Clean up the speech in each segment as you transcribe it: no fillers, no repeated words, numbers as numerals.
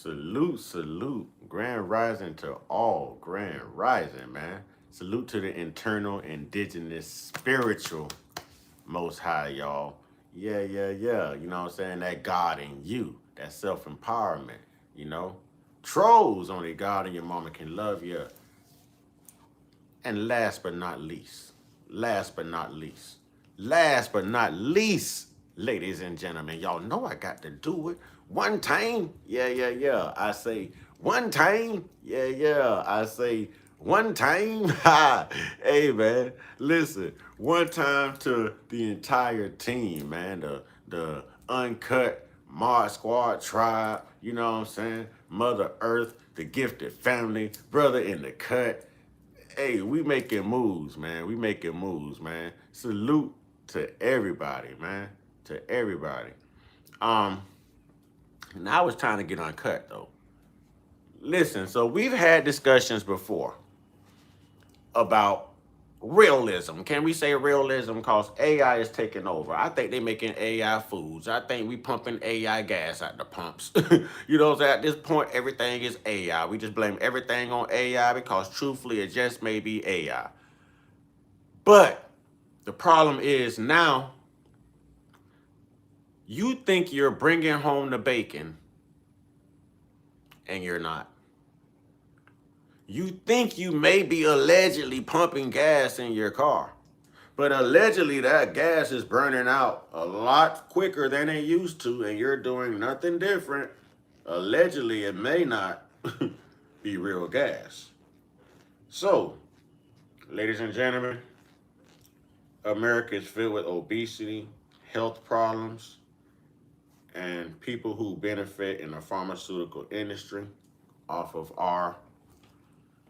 Salute, salute. Grand rising to all. Grand rising, man. Salute to the internal, indigenous, spiritual most high, y'all. Yeah, yeah, yeah. You know what I'm saying? That God in you. That self empowerment, you know? Trolls, only God and your mama can love you. And last but not least, last but not least, last but not least, ladies and gentlemen, y'all know I got to do it. One time, yeah, yeah, yeah. I say one time, yeah, yeah. I say one time. Hey, man, listen. One time to the entire team, man. The Uncut Mod Squad tribe. You know what I'm saying? Mother Earth, the gifted family, brother in the cut. Hey, we making moves, man. We making moves, man. Salute to everybody, man. To everybody. Um, Now it's time to get uncut though. Listen, so we've had discussions before about realism. Can we say realism? Because AI is taking over. I think they making AI foods. I think we pumping AI gas out the pumps. You know what I'm saying? At this point, everything is AI. We just blame everything on AI because truthfully, it just may be AI. But the problem is now you think you're bringing home the bacon and you're not. You think you may be allegedly pumping gas in your car, but allegedly that gas is burning out a lot quicker than it used to, and you're doing nothing different. Allegedly, it may not be real gas. So, ladies and gentlemen, America is filled with obesity, health problems, and people who benefit in the pharmaceutical industry off of our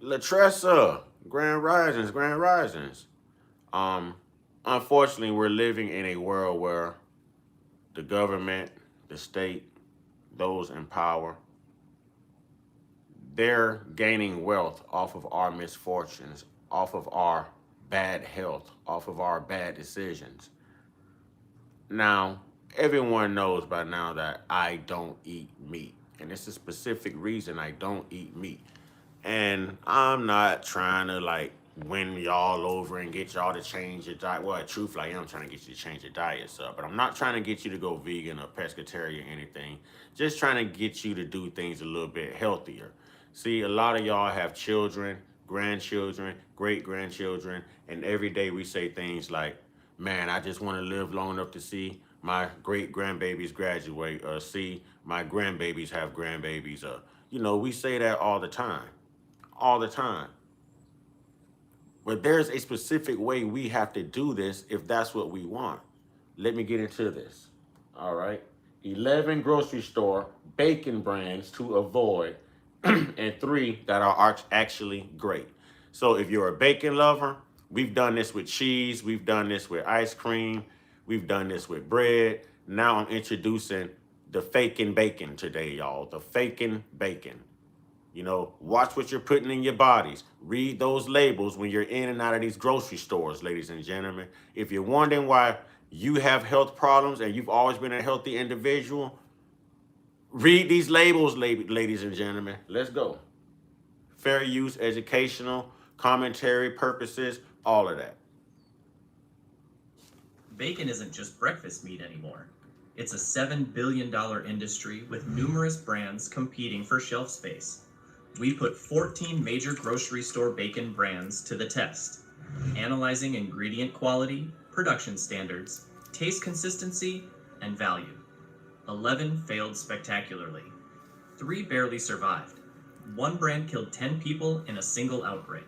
Latressa, Grand Risings, Grand Risings. Um, Unfortunately, we're living in a world where the government, the state, those in power, they're gaining wealth off of our misfortunes, off of our bad health, off of our bad decisions. Now, everyone knows by now that I don't eat meat. And it's a specific reason I don't eat meat. And I'm not trying to like win y'all over and get y'all to change your diet. Well, truthfully, I am trying to get you to change your diets up, but I'm not trying to get you to go vegan or pescatarian or anything. Just trying to get you to do things a little bit healthier. See, a lot of y'all have children, grandchildren, great grandchildren, and every day we say things like, man, I just want to live long enough to see my great grandbabies graduate or see my grandbabies have grandbabies. We say that all the time, all the time. But there's a specific way we have to do this if that's what we want. Let me get into this. All right. 11 grocery store bacon brands to avoid, and three that are actually great. So if you're a bacon lover, we've done this with cheese, we've done this with ice cream, we've done this with bread. Now I'm introducing the faking bacon today, y'all. The faking bacon. Watch what you're putting in your bodies. Read those labels when you're in and out of these grocery stores, ladies and gentlemen. If you're wondering why you have health problems and you've always been a healthy individual, read these labels, ladies and gentlemen. Let's go. Fair use, educational, commentary purposes, all of that. Bacon isn't just breakfast meat anymore. It's a $7 billion industry with numerous brands competing for shelf space. We put 14 major grocery store bacon brands to the test, analyzing ingredient quality, production standards, taste consistency, and value. 11 failed spectacularly. 3 barely survived. One brand killed 10 people in a single outbreak.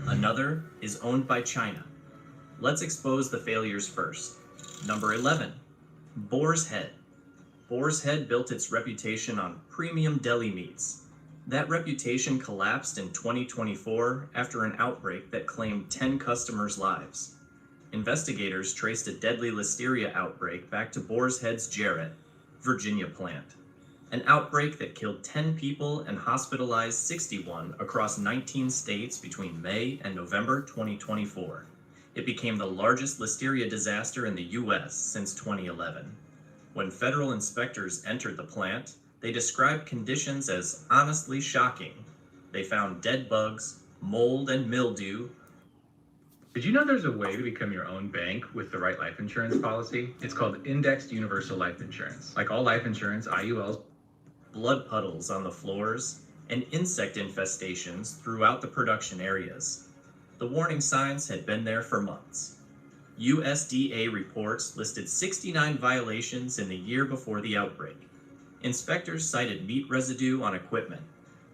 Another is owned by China. Let's expose the failures first. Number 11, Boar's Head. Boar's Head built its reputation on premium deli meats. That reputation collapsed in 2024 after an outbreak that claimed 10 customers' lives. Investigators traced a deadly listeria outbreak back to Boar's Head's Jarrett, Virginia plant. An outbreak that killed 10 people and hospitalized 61 across 19 states between May and November 2024. It became the largest listeria disaster in the U.S. since 2011. When federal inspectors entered the plant, They described conditions as honestly shocking. They found dead bugs, mold and mildew. Did you know there's a way to become your own bank with the right life insurance policy? It's called Indexed Universal Life Insurance. Like all life insurance, IULs, Blood puddles on the floors, and insect infestations throughout the production areas. The warning signs had been there for months. USDA reports listed 69 violations in the year before the outbreak. Inspectors cited meat residue on equipment,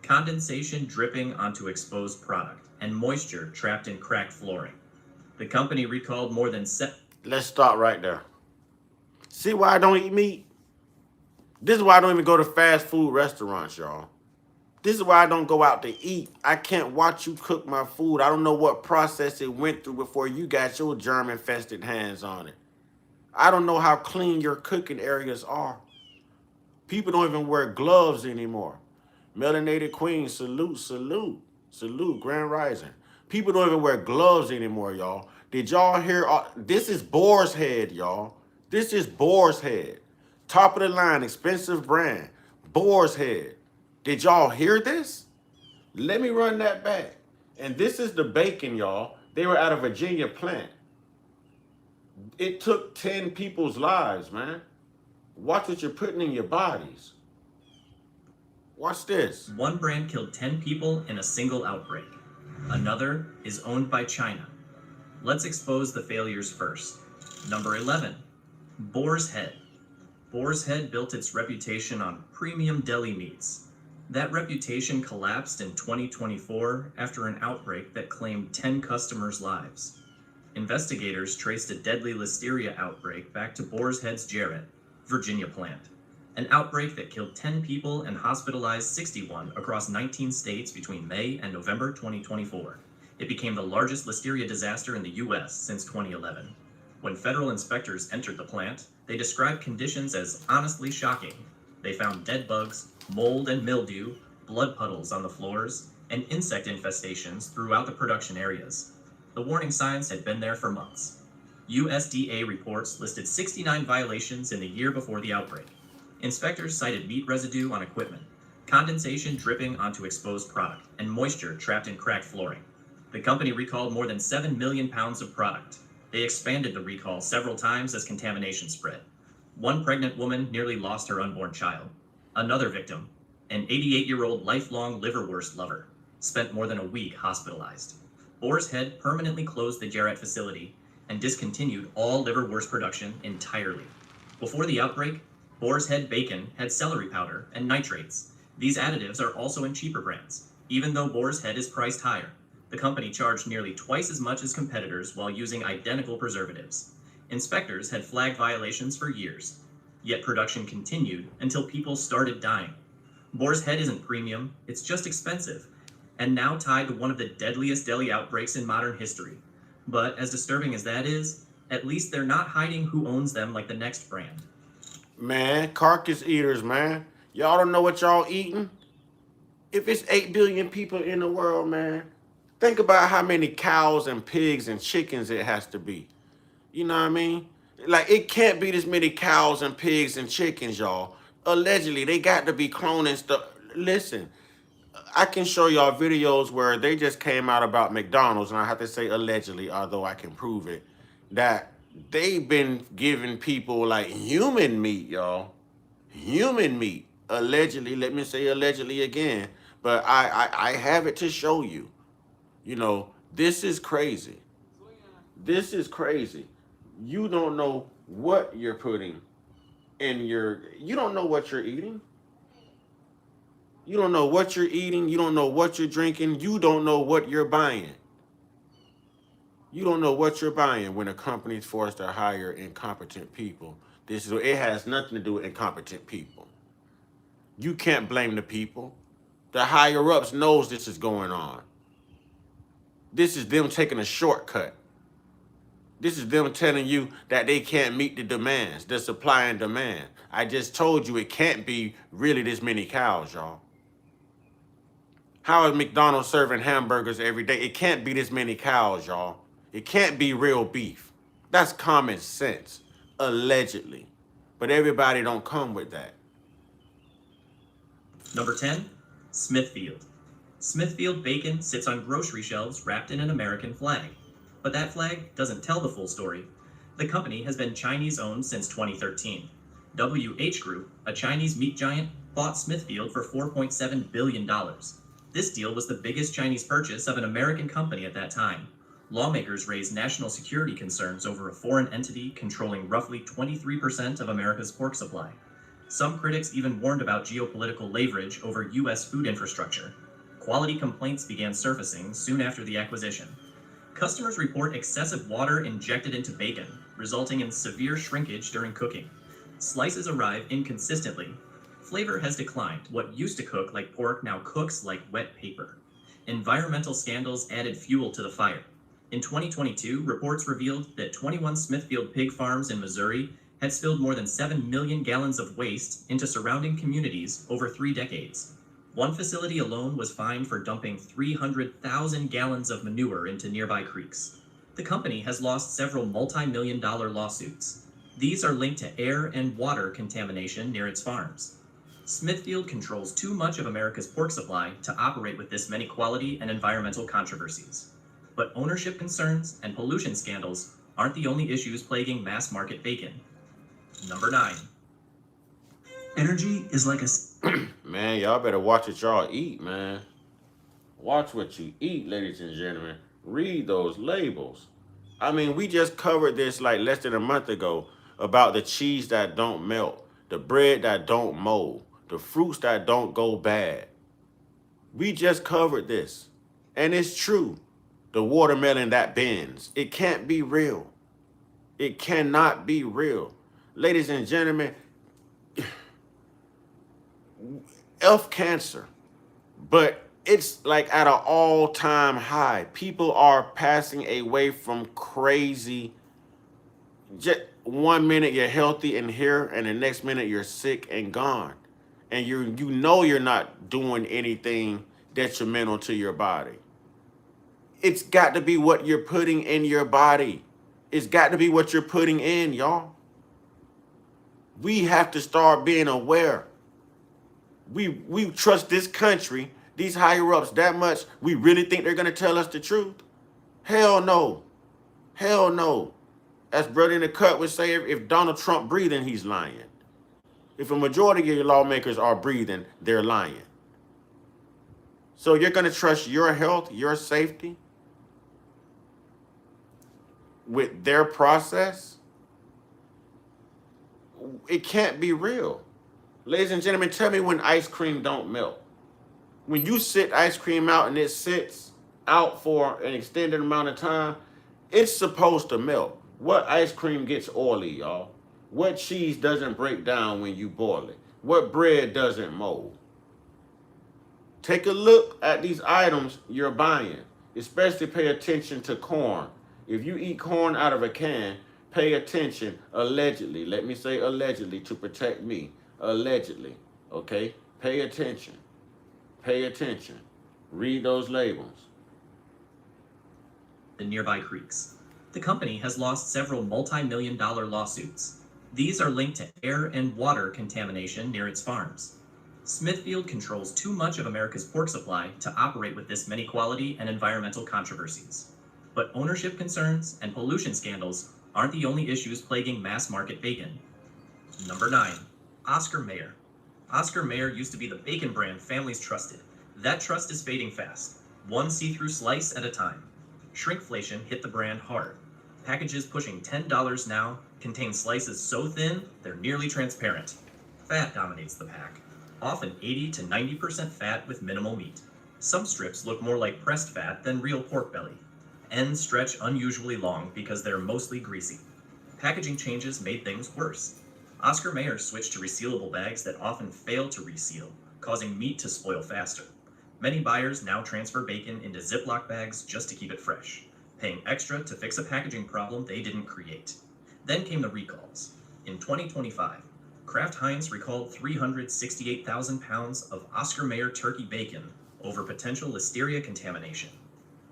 condensation dripping onto exposed product, and moisture trapped in cracked flooring. The company recalled more than Let's stop right there. See why I don't eat meat? This is why I don't even go to fast food restaurants, y'all. This is why I don't go out to eat. I can't watch you cook my food. I don't know what process it went through before you got your germ-infested hands on it. I don't know how clean your cooking areas are. People don't even wear gloves anymore. Melanated Queen, salute, salute, salute, Grand Rising. People don't even wear gloves anymore, y'all. Did y'all hear? This is Boar's Head, y'all. This is Boar's Head. Top of the line, expensive brand. Boar's Head. Did y'all hear this? Let me run that back. And this is the bacon, y'all. They were at a Virginia plant. It took 10 people's lives, man. Watch what you're putting in your bodies. Watch this. One brand killed 10 people in a single outbreak. Another is owned by China. Let's expose the failures first. Number 11, Boar's Head. Boar's Head built its reputation on premium deli meats. That reputation collapsed in 2024 after an outbreak that claimed 10 customers' lives. Investigators traced a deadly listeria outbreak back to Boar's Head's Jarrett, Virginia plant. An outbreak that killed 10 people and hospitalized 61 across 19 states between May and November 2024. It became the largest listeria disaster in the U.S. since 2011. When federal inspectors entered the plant, they described conditions as honestly shocking. They found dead bugs, mold and mildew, blood puddles on the floors, and insect infestations throughout the production areas. The warning signs had been there for months. USDA reports listed 69 violations in the year before the outbreak. Inspectors cited meat residue on equipment, condensation dripping onto exposed product, and moisture trapped in cracked flooring. The company recalled more than 7 million pounds of product. They expanded the recall several times as contamination spread. One pregnant woman nearly lost her unborn child. Another victim, an 88-year-old lifelong liverwurst lover, spent more than a week hospitalized. Boar's Head permanently closed the Jarrett facility and discontinued all liverwurst production entirely. Before the outbreak, Boar's Head bacon had celery powder and nitrates. These additives are also in cheaper brands. Even though Boar's Head is priced higher, the company charged nearly twice as much as competitors while using identical preservatives. Inspectors had flagged violations for years, yet production continued until people started dying. Boar's Head isn't premium, it's just expensive, and now tied to one of the deadliest deli outbreaks in modern history. But as disturbing as that is, at least they're not hiding who owns them like the next brand. Man, carcass eaters, man. Y'all don't know what y'all eating? If it's 8 billion people in the world, man, think about how many cows and pigs and chickens it has to be. You know what I mean? Like, it can't be this many cows and pigs and chickens, y'all. Allegedly, they got to be cloning stuff. Listen, I can show y'all videos where they just came out about McDonald's, and I have to say allegedly, although I can prove it, that they've been giving people like human meat, y'all. Human meat. Allegedly, let me say allegedly again, but I have it to show you. You know, this is crazy. This is crazy. You don't know what you're putting in you don't know what you're eating. You don't know what you're eating. You don't know what you're drinking. You don't know what you're buying. You don't know what you're buying when a company's forced to hire incompetent people. It has nothing to do with incompetent people. You can't blame the people. The higher ups knows this is going on. This is them taking a shortcut. This is them telling you that they can't meet the demands, the supply and demand. I just told you it can't be really this many cows, y'all. How is McDonald's serving hamburgers every day? It can't be this many cows, y'all. It can't be real beef. That's common sense, allegedly. But everybody don't come with that. Number 10, Smithfield. Smithfield bacon sits on grocery shelves wrapped in an American flag. But that flag doesn't tell the full story. The company has been Chinese-owned since 2013. WH Group, a Chinese meat giant, bought Smithfield for $4.7 billion. This deal was the biggest Chinese purchase of an American company at that time. Lawmakers raised national security concerns over a foreign entity controlling roughly 23% of America's pork supply. Some critics even warned about geopolitical leverage over U.S. food infrastructure. Quality complaints began surfacing soon after the acquisition. Customers report excessive water injected into bacon, resulting in severe shrinkage during cooking. Slices arrive inconsistently. Flavor has declined. What used to cook like pork now cooks like wet paper. Environmental scandals added fuel to the fire. In 2022, reports revealed that 21 Smithfield pig farms in Missouri had spilled more than 7 million gallons of waste into surrounding communities over 3 decades. One facility alone was fined for dumping 300,000 gallons of manure into nearby creeks. The company has lost several multi-million-dollar lawsuits. These are linked to air and water contamination near its farms. Smithfield controls too much of America's pork supply to operate with this many quality and environmental controversies. But ownership concerns and pollution scandals aren't the only issues plaguing mass-market bacon. Number 9. Energy is like a... Man, y'all better watch what y'all eat, man. Watch what you eat, ladies and gentlemen. Read those labels. I mean, we just covered this like less than a month ago about the cheese that don't melt, the bread that don't mold, the fruits that don't go bad. We just covered this. And it's true. The watermelon that bends. It can't be real. It cannot be real. Ladies and gentlemen, F cancer, but it's like at an all-time high. People are passing away from crazy. Just 1 minute you're healthy and here, and the next minute you're sick and gone, and you know you're not doing anything detrimental to your body. It's got to be what you're putting in your body. It's got to be what you're putting in, y'all. We have to start being aware. We trust this country, these higher ups that much. We really think they're going to tell us the truth? Hell no. Hell no. As Brother in the Cut would say, if Donald Trump breathing, he's lying. If a majority of your lawmakers are breathing, they're lying. So you're going to trust your health, your safety with their process? It can't be real. Ladies and gentlemen, tell me when ice cream don't melt. When you sit ice cream out and it sits out for an extended amount of time, it's supposed to melt. What ice cream gets oily, y'all? What cheese doesn't break down when you boil it? What bread doesn't mold? Take a look at these items you're buying. Especially pay attention to corn. If you eat corn out of a can, pay attention, allegedly. Let me say allegedly to protect me. Allegedly, okay? Pay attention. Pay attention. Read those labels. The nearby creeks. The company has lost several multi-million-dollar lawsuits. These are linked to air and water contamination near its farms. Smithfield controls too much of America's pork supply to operate with this many quality and environmental controversies. But ownership concerns and pollution scandals aren't the only issues plaguing mass-market bacon. Number 9. Oscar Mayer. Oscar Mayer used to be the bacon brand families trusted. That trust is fading fast, one see-through slice at a time. Shrinkflation hit the brand hard. Packages pushing $10 now contain slices so thin they're nearly transparent. Fat dominates the pack, often 80 to 90% fat with minimal meat. Some strips look more like pressed fat than real pork belly. Ends stretch unusually long because they're mostly greasy. Packaging changes made things worse. Oscar Mayer switched to resealable bags that often fail to reseal, causing meat to spoil faster. Many buyers now transfer bacon into Ziploc bags just to keep it fresh, paying extra to fix a packaging problem they didn't create. Then came the recalls. In 2025, Kraft Heinz recalled 368,000 pounds of Oscar Mayer turkey bacon over potential listeria contamination.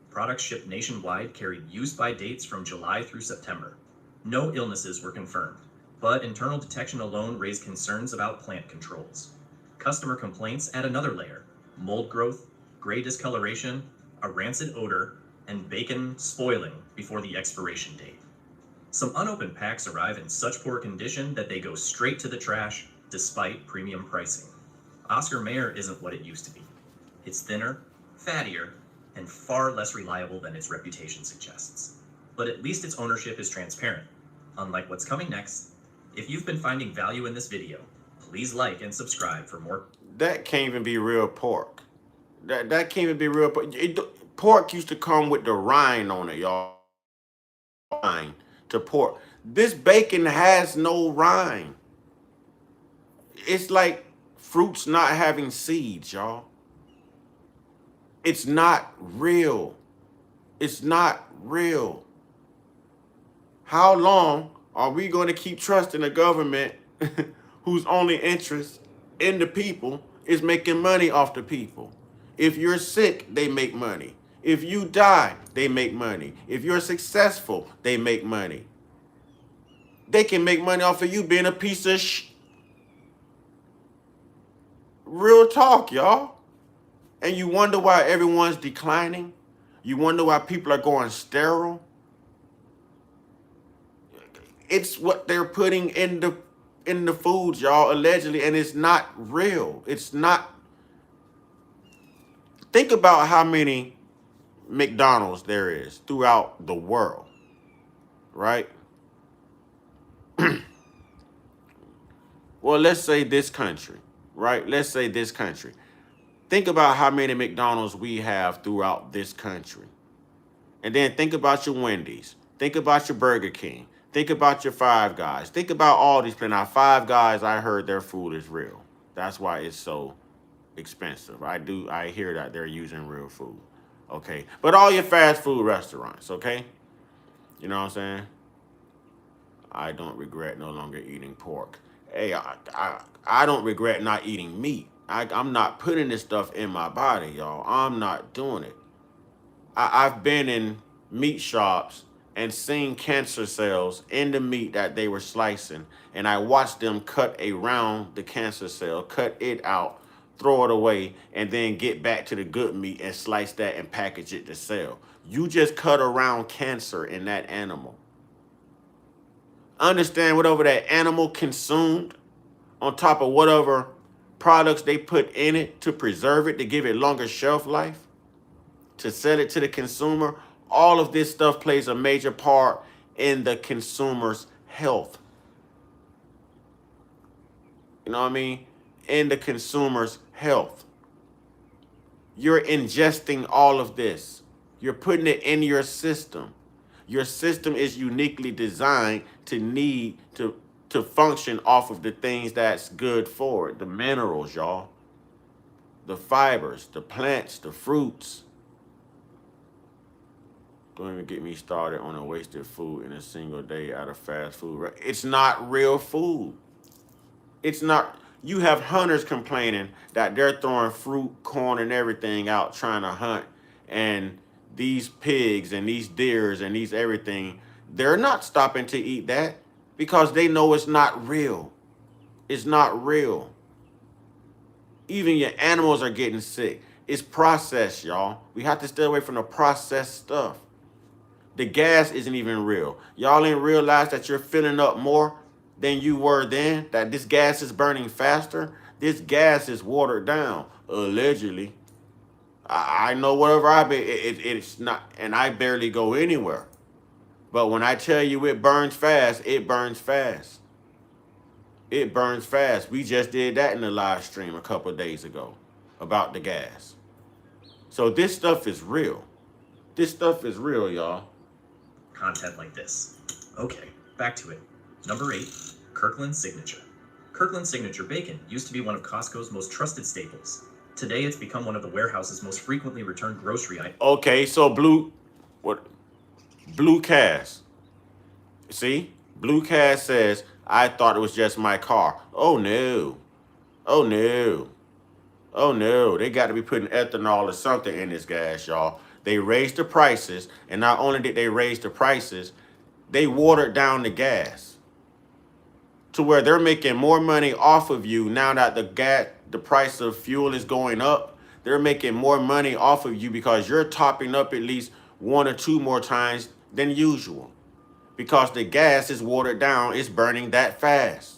Products shipped nationwide carried use-by dates from July through September. No illnesses were confirmed, but internal detection alone raised concerns about plant controls. customer complaints add another layer: mold growth, gray discoloration, a rancid odor, and bacon spoiling before the expiration date. Some unopened packs arrive in such poor condition that they go straight to the trash despite premium pricing. Oscar Mayer isn't what it used to be. It's thinner, fattier, and far less reliable than its reputation suggests. But at least its ownership is transparent. Unlike what's coming next, if you've been finding value in this video, please like and subscribe for more. That can't even be real pork. That can't even be real pork. Pork used to come with the rind on it, y'all. Rind to pork. This bacon has no rind. It's like fruits not having seeds, y'all. It's not real. It's not real. How long are we going to keep trusting a government whose only interest in the people is making money off the people? If you're sick, they make money. If you die, they make money. If you're successful, they make money. They can make money off of you being a piece of Real talk, y'all. And you wonder why everyone's declining? You wonder why people are going sterile? It's what they're putting in the foods, y'all, allegedly, and it's not real. It's not. Think about how many McDonald's there is throughout the world, right? Well, let's say this country, right? Let's say this country. Think about how many McDonald's we have throughout this country. And then think about your Wendy's. Think about your Burger King. Think about your Five Guys. Think about all these places. Now, Five Guys, I heard their food is real. That's why it's so expensive. I hear that they're using real food. Okay. But all your fast food restaurants, okay? You know what I'm saying? I don't regret no longer eating pork. Hey, I don't regret not eating meat. I'm not putting this stuff in my body, y'all. I'm not doing it. I've been in meat shops and seen cancer cells in the meat that they were slicing. And I watched them cut around the cancer cell, cut it out, throw it away, and then get back to the good meat and slice that and package it to sell. You just cut around cancer in that animal. Understand whatever that animal consumed on top of whatever products they put in it to preserve it, to give it longer shelf life, to sell it to the consumer. All of this stuff plays a major part in the consumer's health. You know what I mean? In the consumer's health. You're ingesting all of this. You're putting it in your system. Your system is uniquely designed to function off of the things that's good for it. The minerals, y'all. The fibers, the plants, the fruits. Don't even get me started on a wasted food in a single day out of fast food. It's not real food. It's not. You have hunters complaining that they're throwing fruit, corn, and everything out trying to hunt. And these pigs and these deers and these everything, they're not stopping to eat that because they know it's not real. It's not real. Even your animals are getting sick. It's processed, y'all. We have to stay away from the processed stuff. The gas isn't even real. Y'all ain't realize that you're filling up more than you were then, that this gas is burning faster. This gas is watered down, allegedly. I know whatever I've been, it's not, and I barely go anywhere. But when I tell you it burns fast, it burns fast. It burns fast. We just did that in the live stream a couple of days ago about the gas. So this stuff is real. This stuff is real, y'all. Content like this. Okay, back to it. Number 8, Kirkland Signature. Kirkland Signature bacon used to be one of Costco's most trusted staples. Today, it's become one of the warehouse's most frequently returned grocery items. Okay, so Blue Cast. See? Blue Cast says, I thought it was just my car. Oh, no. Oh, no. Oh, no. They got to be putting ethanol or something in this gas, y'all. They raised the prices, and not only did they raise the prices, they watered down the gas to where they're making more money off of you now that the the price of fuel is going up, they're making more money off of you because you're topping up at least 1 or 2 more times than usual. Because the gas is watered down, it's burning that fast.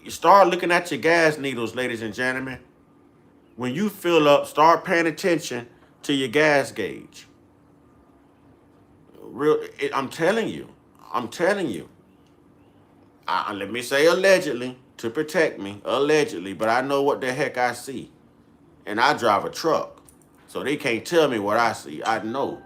You start looking at your gas needles, ladies and gentlemen. When you fill up, start paying attention to your gas gauge. I'm telling you. Let me say allegedly to protect me, allegedly, but I know what the heck I see. And I drive a truck, so they can't tell me what I see. I know.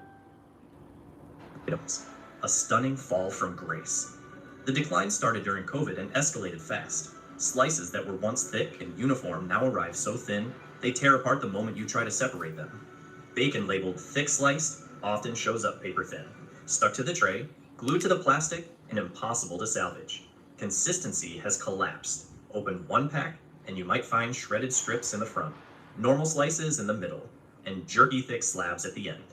items, a stunning fall from grace. The decline started during COVID and escalated fast. Slices that were once thick and uniform now arrive so thin, they tear apart the moment you try to separate them. Bacon labeled thick sliced often shows up paper thin, stuck to the tray, glued to the plastic, and impossible to salvage. Consistency has collapsed. Open one pack, and you might find shredded strips in the front, normal slices in the middle, and jerky thick slabs at the end.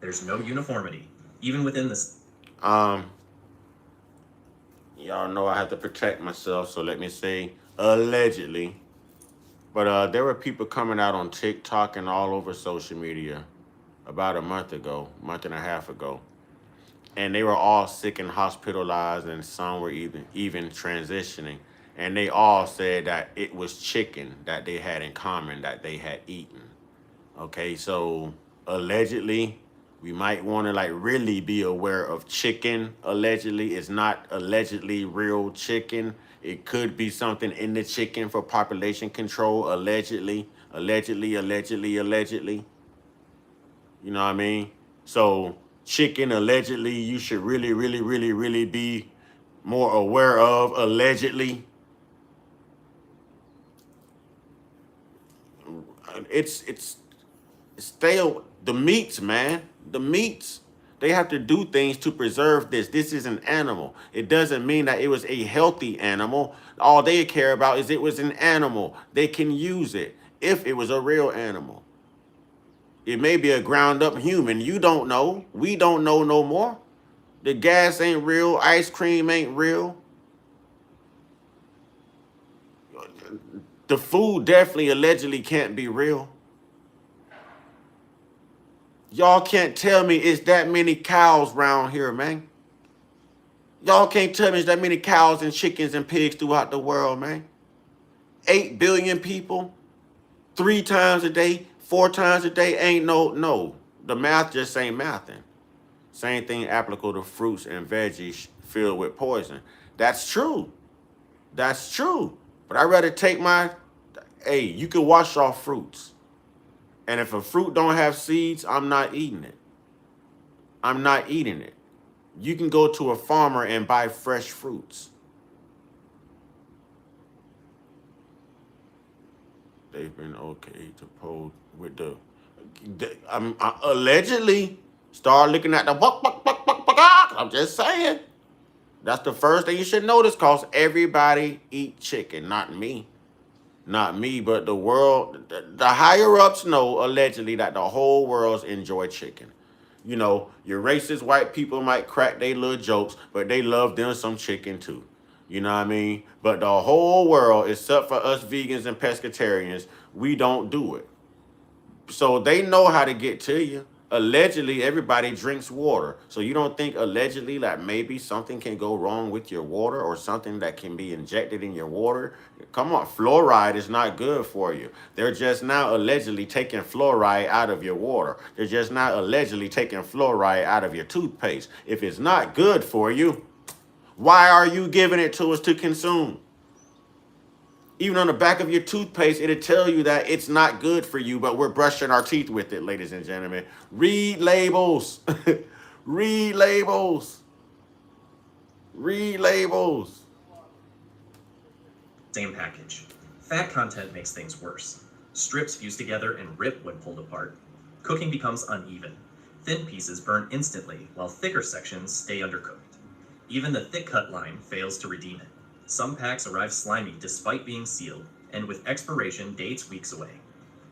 There's no uniformity, even within this. Y'all know I have to protect myself, so let me say allegedly. But there were people coming out on TikTok and all over social media about a month and a half ago. And they were all sick and hospitalized, and some were even transitioning. And they all said that it was chicken that they had in common that they had eaten. Okay, so allegedly, we might want to like really be aware of chicken. Allegedly, it's not allegedly real chicken. It could be something in the chicken for population control. Allegedly. You know what I mean? So chicken, allegedly, you should really be more aware of. Allegedly. It's stale. The meats, man. The meats. They have to do things to preserve this. This is an animal. It doesn't mean that it was a healthy animal. All they care about is it was an animal. They can use it if it was a real animal. It may be a ground up human. You don't know. We don't know no more. The gas ain't real. Ice cream ain't real. The food definitely allegedly can't be real. Y'all can't tell me it's that many cows around here, man. Y'all can't tell me it's that many cows and chickens and pigs throughout the world, man. 8 billion people, 3 times a day, 4 times a day, ain't no. The math just ain't mathing. Same thing applicable to fruits and veggies filled with poison. That's true. That's true. But I'd rather take hey, you can wash off fruits. And if a fruit don't have seeds, I'm not eating it. I'm not eating it. You can go to a farmer and buy fresh fruits. They've been okay to pose with allegedly start looking at the I'm just saying. That's the first thing you should notice, because everybody eat chicken, not me. Not me, but the world, the higher ups know allegedly that the whole world's enjoy chicken. You know, your racist white people might crack their little jokes, but they love them some chicken too. You know what I mean? But the whole world, except for us vegans and pescatarians, we don't do it. So they know how to get to you. Allegedly, everybody drinks water. So you don't think allegedly that maybe something can go wrong with your water, or something that can be injected in your water? Come on, fluoride is not good for you. They're just now allegedly taking fluoride out of your water. They're just now allegedly taking fluoride out of your toothpaste. If it's not good for you, why are you giving it to us to consume? Even on the back of your toothpaste, it'll tell you that it's not good for you, but we're brushing our teeth with it, ladies and gentlemen. Read labels. Read labels. Read labels. Same package. Fat content makes things worse. Strips fuse together and rip when pulled apart. Cooking becomes uneven. Thin pieces burn instantly, while thicker sections stay undercooked. Even the thick cut line fails to redeem it. Some packs arrive slimy despite being sealed, and with expiration dates weeks away.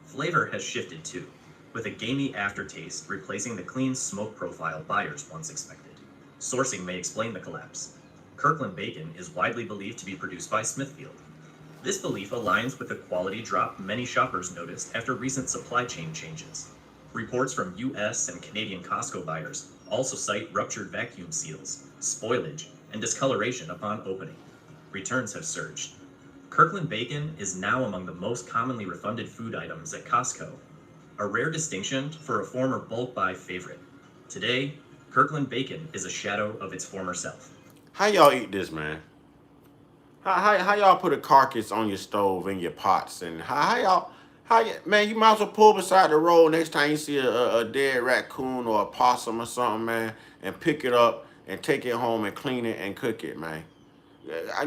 Flavor has shifted too, with a gamey aftertaste replacing the clean smoke profile buyers once expected. Sourcing may explain the collapse. Kirkland bacon is widely believed to be produced by Smithfield. This belief aligns with the quality drop many shoppers noticed after recent supply chain changes. Reports from US and Canadian Costco buyers also cite ruptured vacuum seals, spoilage, and discoloration upon opening. Returns have surged. Kirkland bacon is now among the most commonly refunded food items at Costco, a rare distinction for a former bulk buy favorite. Today, Kirkland bacon is a shadow of its former self. How y'all eat this, man? How y'all put a carcass on your stove in your pots, and man, you might as well pull beside the road next time you see a dead raccoon or a possum or something, man, and pick it up and take it home and clean it and cook it, man.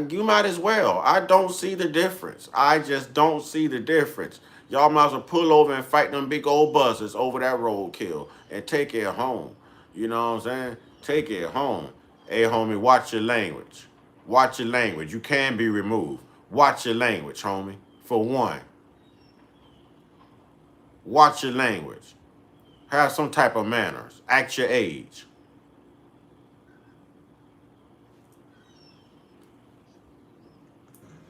You might as well. I don't see the difference. I just don't see the difference. Y'all might as well pull over and fight them big old buzzers over that roadkill and take it home. You know what I'm saying? Take it home. Hey, homie, watch your language. Watch your language. You can be removed. Watch your language, homie. For one. Watch your language. Have some type of manners. Act your age.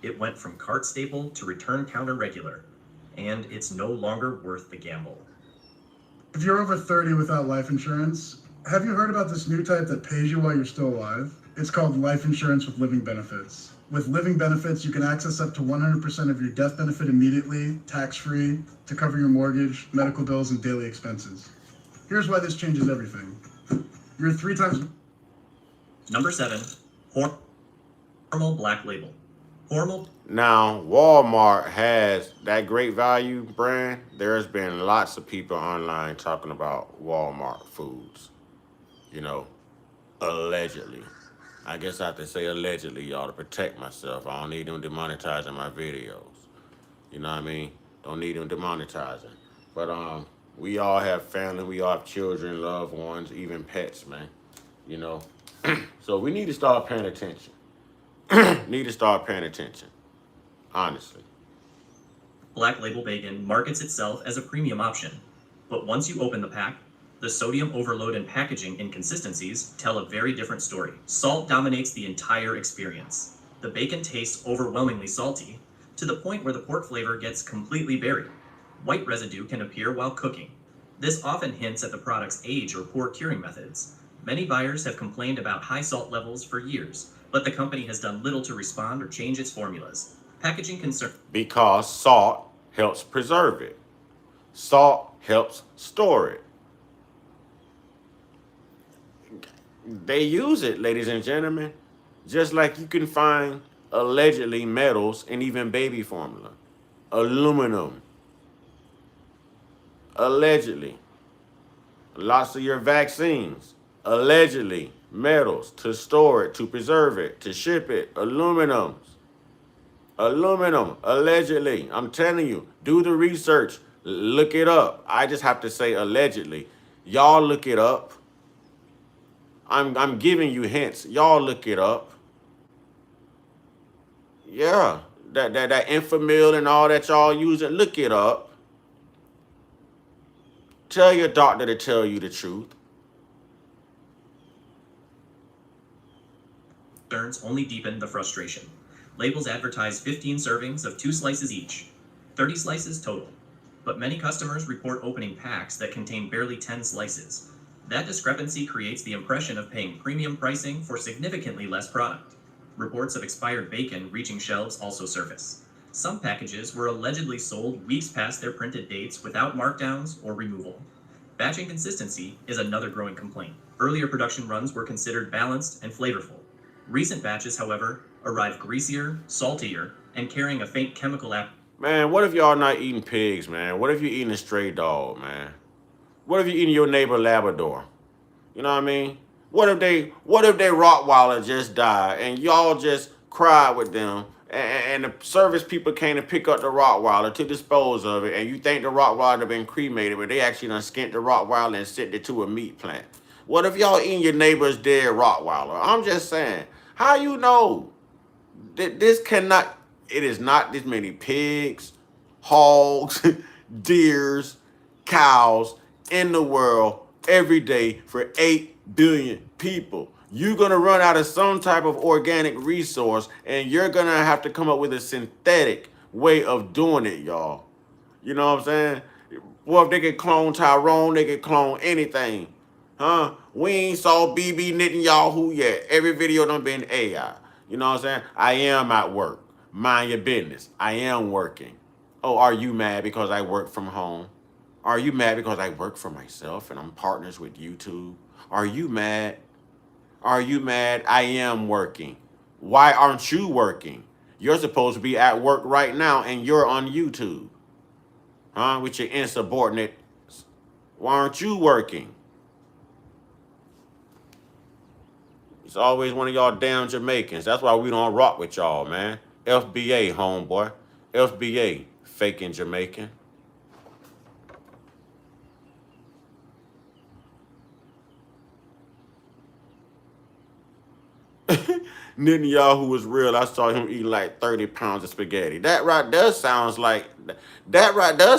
It went from cart staple to return counter regular, and it's no longer worth the gamble. If you're over 30 without life insurance, have you heard about this new type that pays you while you're still alive? It's called life insurance with living benefits. With living benefits, you can access up to 100% of your death benefit immediately, tax-free, to cover your mortgage, medical bills, and daily expenses. Here's why this changes everything. You're 3 times... Number 7, Hormel Black Label. Hormel. Now, Walmart has that Great Value brand. There's been lots of people online talking about Walmart foods. You know, allegedly. I guess I have to say allegedly, y'all, to protect myself. I don't need them demonetizing my videos. You know what I mean? Don't need them demonetizing. But we all have family, we all have children, loved ones, even pets, man. You know? So we need to start paying attention. Need to start paying attention. Honestly. Black Label Bacon markets itself as a premium option, but once you open the pack, the sodium overload and packaging inconsistencies tell a very different story. Salt dominates the entire experience. The bacon tastes overwhelmingly salty, to the point where the pork flavor gets completely buried. White residue can appear while cooking. This often hints at the product's age or poor curing methods. Many buyers have complained about high salt levels for years, but the company has done little to respond or change its formulas. Packaging concern. Because salt helps preserve it. Salt helps store it. They use it, ladies and gentlemen, just like you can find allegedly metals in even baby formula. Aluminum. Allegedly. Lots of your vaccines. Allegedly. Metals to store it, to preserve it, to ship it. Aluminum. Allegedly. I'm telling you, do the research. Look it up. I just have to say allegedly. Y'all look it up. I'm giving you hints. Y'all look it up. Yeah, that Infamil and all that y'all using, look it up. Tell your doctor to tell you the truth. Concerns only deepen the frustration. Labels advertise 15 servings of 2 slices each, 30 slices total. But many customers report opening packs that contain barely 10 slices. That discrepancy creates the impression of paying premium pricing for significantly less product. Reports of expired bacon reaching shelves also surface. Some packages were allegedly sold weeks past their printed dates without markdowns or removal. Batch inconsistency is another growing complaint. Earlier production runs were considered balanced and flavorful. Recent batches, however, arrive greasier, saltier, and carrying a faint chemical Man, what if y'all not eating pigs, man? What if you're eating a stray dog, man? What if you're eating your neighbor Labrador? You know what I mean? What if they Rottweiler just died and y'all just cried with them and the service people came to pick up the Rottweiler to dispose of it, and you think the Rottweiler been cremated, but they actually done skinned the Rottweiler and sent it to a meat plant? What if y'all eating your neighbor's dead Rottweiler? I'm just saying, how you know? This cannot, it is not this many pigs, hogs, deers, cows in the world every day for 8 billion people. You're going to run out of some type of organic resource, and you're going to have to come up with a synthetic way of doing it, y'all. You know what I'm saying? Well, if they could clone Tyrone, they could clone anything. Huh? We ain't saw BB Netanyahu yet. Every video done been AI. You know what I'm saying? I am at work. Mind your business. I am working. Oh, are you mad because I work from home? Are you mad because I work for myself and I'm partners with YouTube? Are you mad? Are you mad? I am working. Why aren't you working? You're supposed to be at work right now and you're on YouTube. Huh? With your insubordinate. Why aren't you working? It's always one of y'all damn Jamaicans. That's why we don't rock with y'all, man. FBA, homeboy. FBA, faking Jamaican. Netanyahu was real. I saw him eat like 30 pounds of spaghetti. That right there sounds like AI. That right there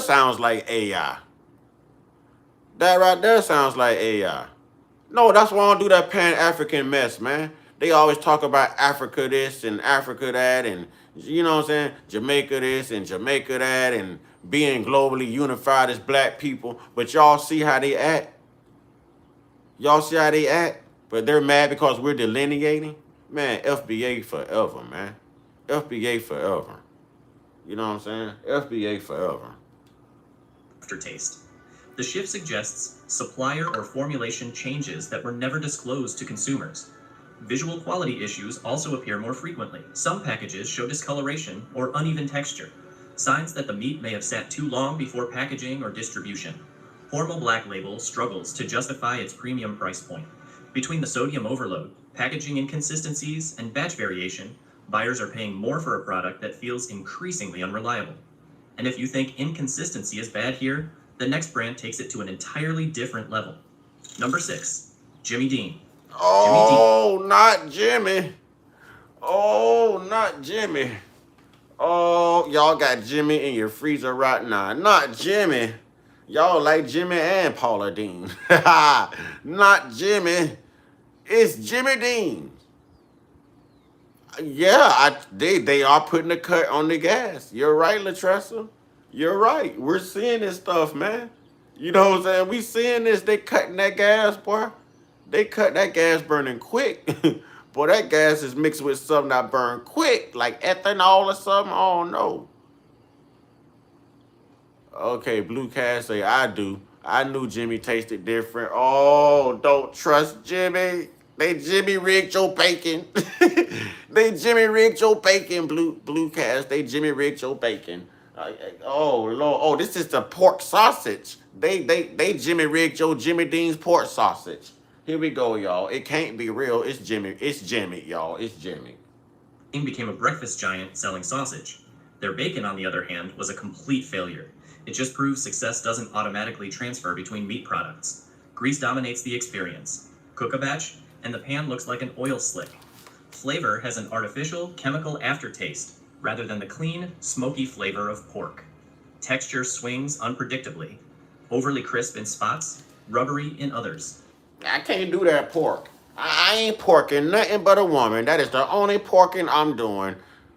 sounds like AI. No, that's why I don't do that Pan-African mess, man. They always talk about Africa this and Africa that, and you know what I'm saying? Jamaica this and Jamaica that, and being globally unified as black people. But y'all see how they act? Y'all see how they act? But they're mad because we're delineating? Man, FBA forever, man. FBA forever. You know what I'm saying? FBA forever. Aftertaste. The shift suggests supplier or formulation changes that were never disclosed to consumers. Visual quality issues also appear more frequently. Some packages show discoloration or uneven texture, signs that the meat may have sat too long before packaging or distribution. Hormel Black Label struggles to justify its premium price point. Between the sodium overload, packaging inconsistencies, and batch variation, buyers are paying more for a product that feels increasingly unreliable. And if you think inconsistency is bad here, the next brand takes it to an entirely different level. Number 6, Jimmy Dean. Oh, not Jimmy. Oh, not Jimmy. Oh, y'all got Jimmy in your freezer right now. Not Jimmy. Y'all like Jimmy and Paula Dean. Not Jimmy. It's Jimmy Dean. Yeah, they are putting the cut on the gas. You're right, Latressa. You're right. We're seeing this stuff, man. You know what I'm saying? We seeing this. They cutting that gas, boy. They cut that gas burning quick. Boy, that gas is mixed with something that burn quick, like ethanol or something. I don't know. Okay, Blue Cat say, I do. I knew Jimmy tasted different. Oh, don't trust Jimmy. They Jimmy rigged your bacon. They Jimmy rigged your bacon, Blue Cat. They Jimmy rigged your bacon. Oh, Lord. Oh, this is the pork sausage. They Jimmy rigged your Jimmy Dean's pork sausage. Here we go, y'all. It can't be real. It's Jimmy. It's Jimmy, y'all. It's Jimmy. Dean became a breakfast giant selling sausage. Their bacon, on the other hand, was a complete failure. It just proves success doesn't automatically transfer between meat products. Grease dominates the experience. Cook a batch, and the pan looks like an oil slick. Flavor has an artificial, chemical aftertaste, rather than the clean, smoky flavor of pork. Texture swings unpredictably. Overly crisp in spots, rubbery in others. I can't do that pork. I ain't porking nothing but a woman. That is the only porking I'm doing.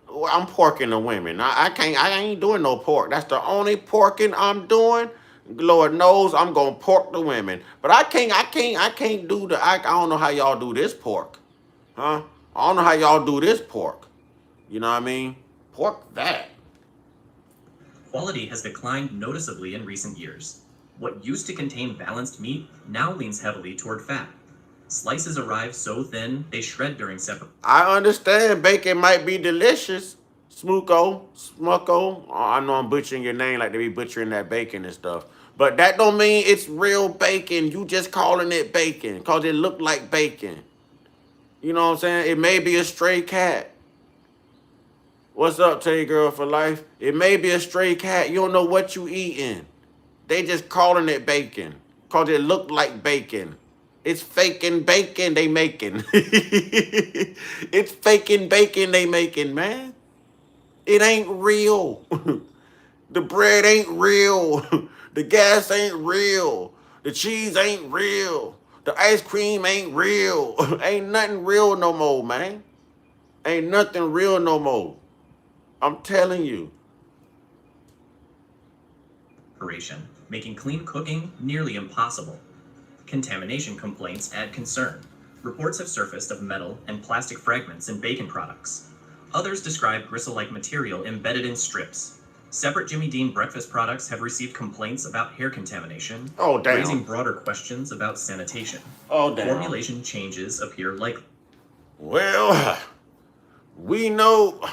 I'm porking the women. I ain't doing no pork. That's the only porking I'm doing. Lord knows I'm gonna pork the women. But I can't do the I don't know how y'all do this pork. Huh? I don't know how y'all do this pork. You know what I mean? Pork that. Quality has declined noticeably in recent years. What used to contain balanced meat now leans heavily toward fat. Slices arrive so thin, they shred during separate. I understand bacon might be delicious. Smucko. I know I'm butchering your name like they be butchering that bacon and stuff. But that don't mean it's real bacon. You just calling it bacon because it look like bacon. You know what I'm saying? It may be a stray cat. What's up, Tay Girl for Life? It may be a stray cat. You don't know what you eating. They just calling it bacon because it look like bacon. It's faking bacon they making. It's faking bacon they making, man. It ain't real. The bread ain't real. The gas ain't real. The cheese ain't real. The ice cream ain't real. Ain't nothing real no more, man. Ain't nothing real no more. I'm telling you. Operation, making clean cooking nearly impossible. Contamination complaints add concern. Reports have surfaced of metal and plastic fragments in bacon products. Others describe gristle-like material embedded in strips. Separate Jimmy Dean breakfast products have received complaints about hair contamination, Oh, damn. raising broader questions about sanitation. Oh, damn. Formulation changes appear likely. Well, we know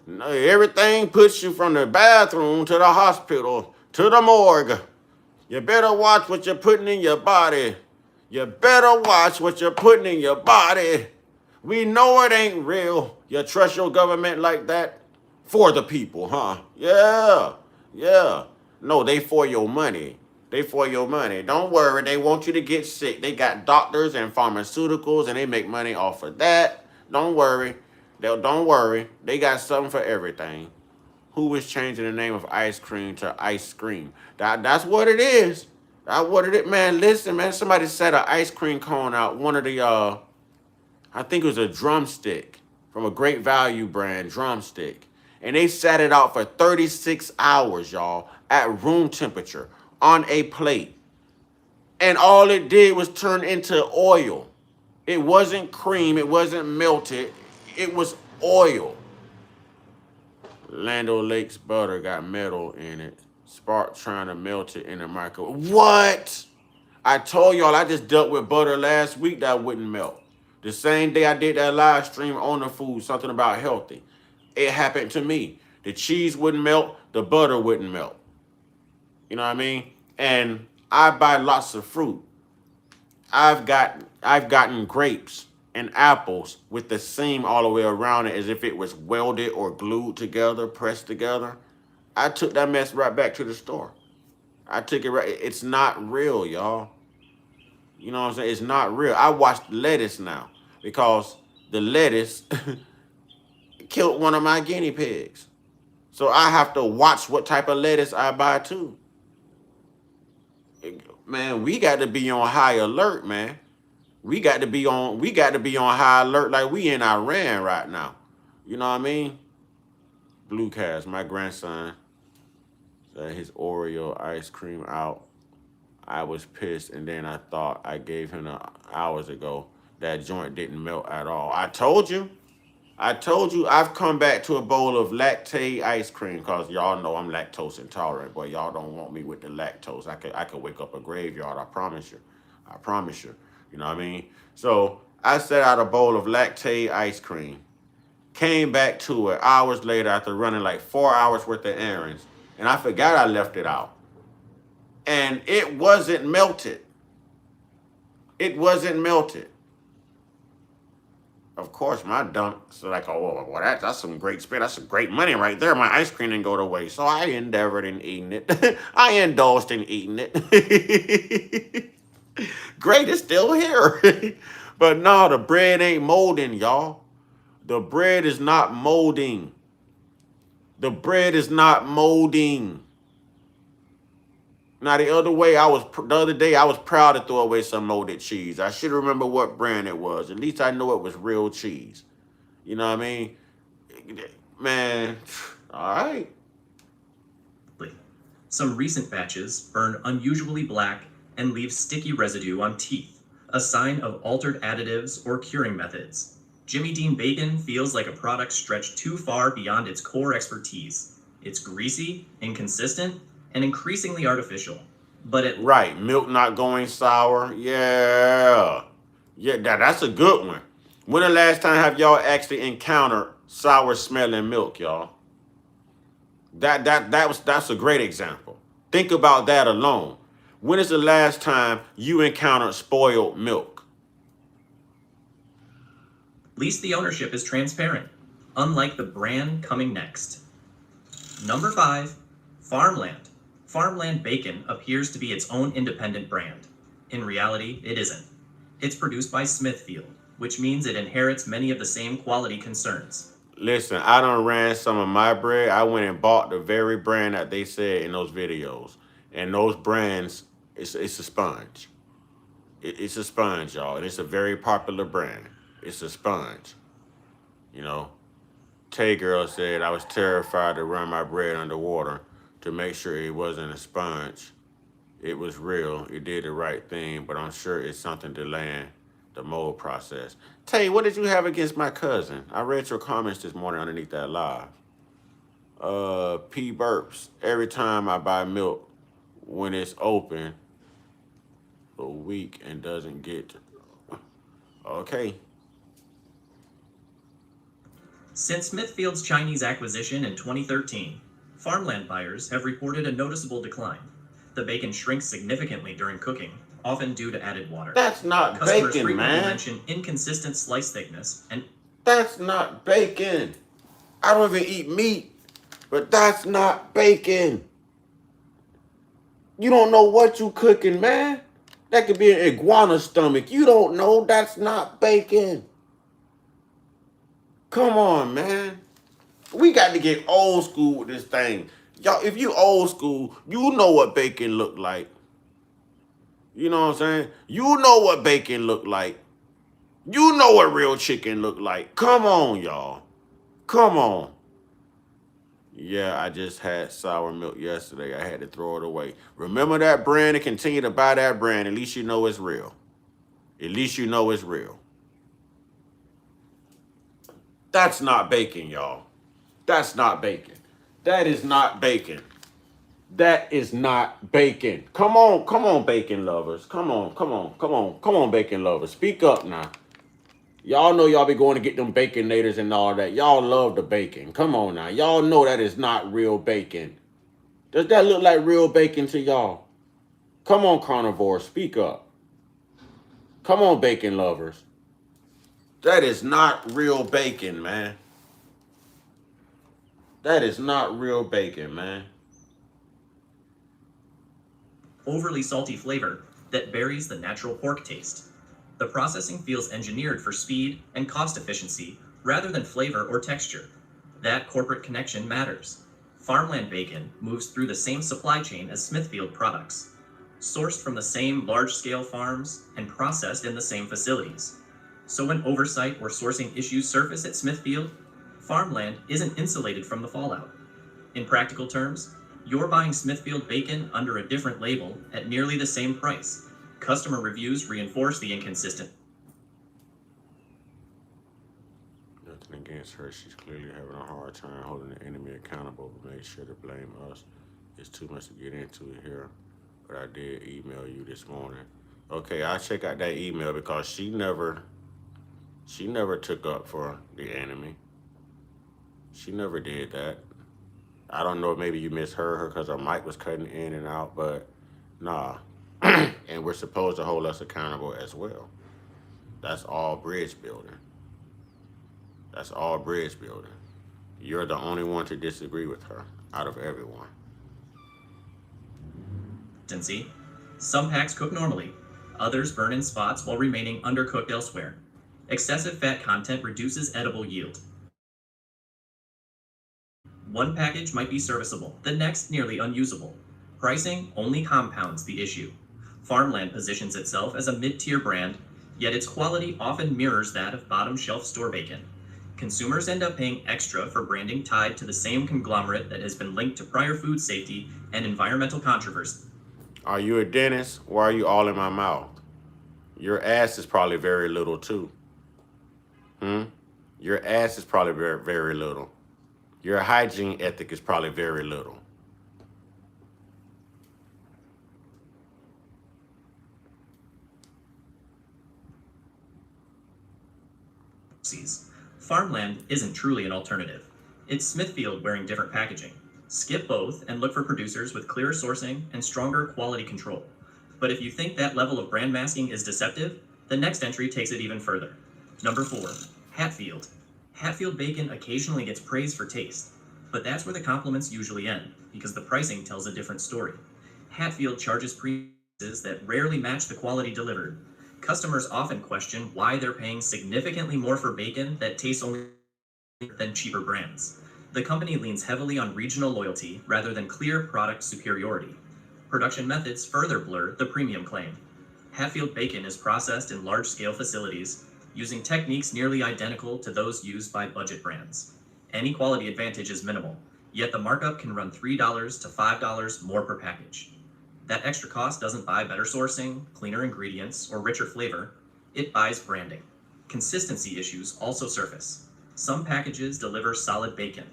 everything puts you from the bathroom to the hospital to the morgue. You better watch what you're putting in your body. You better watch what you're putting in your body. We know it ain't real. You trust your government like that? For the people, huh? Yeah, yeah. No, they for your money. They for your money. Don't worry, they want you to get sick. They got doctors and pharmaceuticals and they make money off of that. Don't worry. Don't worry. They got something for everything. Who is changing the name of ice cream to ice cream? That's what it is. That's what it is. Man, listen, man. Somebody set an ice cream cone out. One of the I think it was a drumstick from a Great Value brand, drumstick. And they sat it out for 36 hours, y'all, at room temperature on a plate. And all it did was turn into oil. It wasn't cream. It wasn't melted. It was oil. Land O'Lakes butter got metal in it. Spark trying to melt it in the microwave. What? I told y'all I just dealt with butter last week that wouldn't melt. The same day I did that live stream on the food, something about healthy. It happened to me. The cheese wouldn't melt, the butter wouldn't melt. You know what I mean? And I buy lots of fruit. I've gotten grapes and apples with the seam all the way around it as if it was welded or glued together, pressed together. I took that mess right back to the store. I took it right. It's not real, y'all. You know what I'm saying? It's not real. I watched lettuce now because the lettuce killed one of my guinea pigs. So I have to watch what type of lettuce I buy too. Man, we got to be on high alert, man. We got to be on high alert like we in Iran right now. You know what I mean? Blue Cast, my grandson said his Oreo ice cream out. I was pissed, and then I thought I gave him hours ago. That joint didn't melt at all. I told you I've come back to a bowl of lactate ice cream because y'all know I'm lactose intolerant, but y'all don't want me with the lactose. I could wake up a graveyard, I promise you. I promise you. You know what I mean? So I set out a bowl of lactate ice cream, came back to it hours later after running like 4 hours worth of errands, and I forgot I left it out. And it wasn't melted. It wasn't melted. Of course, my dunks are like, oh, well, that's some great spend. That's some great money right there. My ice cream didn't go to waste. So I endeavored in eating it. I indulged in eating it. Great, it's still here. But no, the bread ain't molding, y'all. The bread is not molding. The bread is not molding. Now, the other day, I was proud to throw away some molded cheese. I should remember what brand it was. At least I know it was real cheese. You know what I mean? Man, all right. Some recent batches burn unusually black and leave sticky residue on teeth, a sign of altered additives or curing methods. Jimmy Dean bacon feels like a product stretched too far beyond its core expertise. It's greasy, inconsistent, and increasingly artificial. But it Right, milk not going sour. Yeah. Yeah, that's a good one. When the last time have y'all actually encountered sour smelling milk, y'all? That's a great example. Think about that alone. When is the last time you encountered spoiled milk? At least the ownership is transparent, unlike the brand coming next. Number 5, Farmland. Farmland bacon appears to be its own independent brand. In reality, it isn't. It's produced by Smithfield, which means it inherits many of the same quality concerns. Listen, I done ran some of my bread. I went and bought the very brand that they said in those videos. And those brands, it's a sponge. It's a sponge, y'all, and it's a very popular brand. It's a sponge. You know, Tay Girl said I was terrified to run my bread underwater to make sure it wasn't a sponge. It was real. It did the right thing, but I'm sure it's something delaying the mold process. Tay, what did you have against my cousin? I read your comments this morning underneath that live. P burps. Every time I buy milk when it's open a week and doesn't get. Okay. Since Smithfield's Chinese acquisition in 2013, Farmland buyers have reported a noticeable decline. The bacon shrinks significantly during cooking, often due to added water. That's not Customers bacon, frequently man. mention inconsistent slice thickness and That's not bacon. I don't even eat meat, but that's not bacon. You don't know what you cooking, man. That could be an iguana stomach. You don't know. That's not bacon. Come on, man. We got to get old school with this thing. Y'all, if you old school, you know what bacon look like. You know what I'm saying? You know what bacon look like. You know what real chicken look like. Come on, y'all. Come on. Yeah, I just had sour milk yesterday. I had to throw it away. Remember that brand and continue to buy that brand. At least you know it's real. At least you know it's real. That's not bacon, y'all. That's not bacon. That is not bacon. That is not bacon. Come on, bacon lovers. Come on, bacon lovers. Speak up now. Y'all know y'all be going to get them baconators and all that. Y'all love the bacon. Come on now. Y'all know that is not real bacon. Does that look like real bacon to y'all? Come on, carnivores. Speak up. Come on, bacon lovers. That is not real bacon, man. That is not real bacon, man. overly salty flavor that buries the natural pork taste. The processing feels engineered for speed and cost efficiency rather than flavor or texture. That corporate connection matters. Farmland bacon moves through the same supply chain as Smithfield products, sourced from the same large-scale farms and processed in the same facilities. So when oversight or sourcing issues surface at Smithfield, Farmland isn't insulated from the fallout. In practical terms, you're buying Smithfield bacon under a different label at nearly the same price. Customer reviews reinforce the inconsistent. Nothing against her. She's clearly having a hard time holding the enemy accountable, but made sure to blame us. It's too much to get into it here. But I did email you this morning. Okay, I'll check out that email because she never took up for the enemy. She never did that. I don't know if maybe you misheard her because her mic was cutting in and out, but nah. And we're supposed to hold us accountable as well. That's all bridge building. That's all bridge building. You're the only one to disagree with her out of everyone. Some packs cook normally, others burn in spots while remaining undercooked elsewhere. Excessive fat content reduces edible yield. One package might be serviceable, the next nearly unusable. Pricing only compounds the issue. Farmland positions itself as a mid-tier brand, yet its quality often mirrors that of bottom-shelf store bacon. Consumers end up paying extra for branding tied to the same conglomerate that has been linked to prior food safety and environmental controversy. Are you a dentist? Why are you all in my mouth? Your ass is probably very little too. Your ass is probably very, very little. Your hygiene ethic is probably very little. Farmland isn't truly an alternative. It's Smithfield wearing different packaging. Skip both and look for producers with clearer sourcing and stronger quality control. But if you think that level of brand masking is deceptive, the next entry takes it even further. Number 4, Hatfield. Hatfield bacon occasionally gets praise for taste, but that's where the compliments usually end, because the pricing tells a different story. Hatfield charges prices that rarely match the quality delivered. Customers often question why they're paying significantly more for bacon that tastes only than cheaper brands. The company leans heavily on regional loyalty rather than clear product superiority. Production methods further blur the premium claim. Hatfield bacon is processed in large-scale facilities using techniques nearly identical to those used by budget brands. Any quality advantage is minimal, yet the markup can run $3 to $5 more per package. That extra cost doesn't buy better sourcing, cleaner ingredients, or richer flavor. It buys branding. Consistency issues also surface. Some packages deliver solid bacon.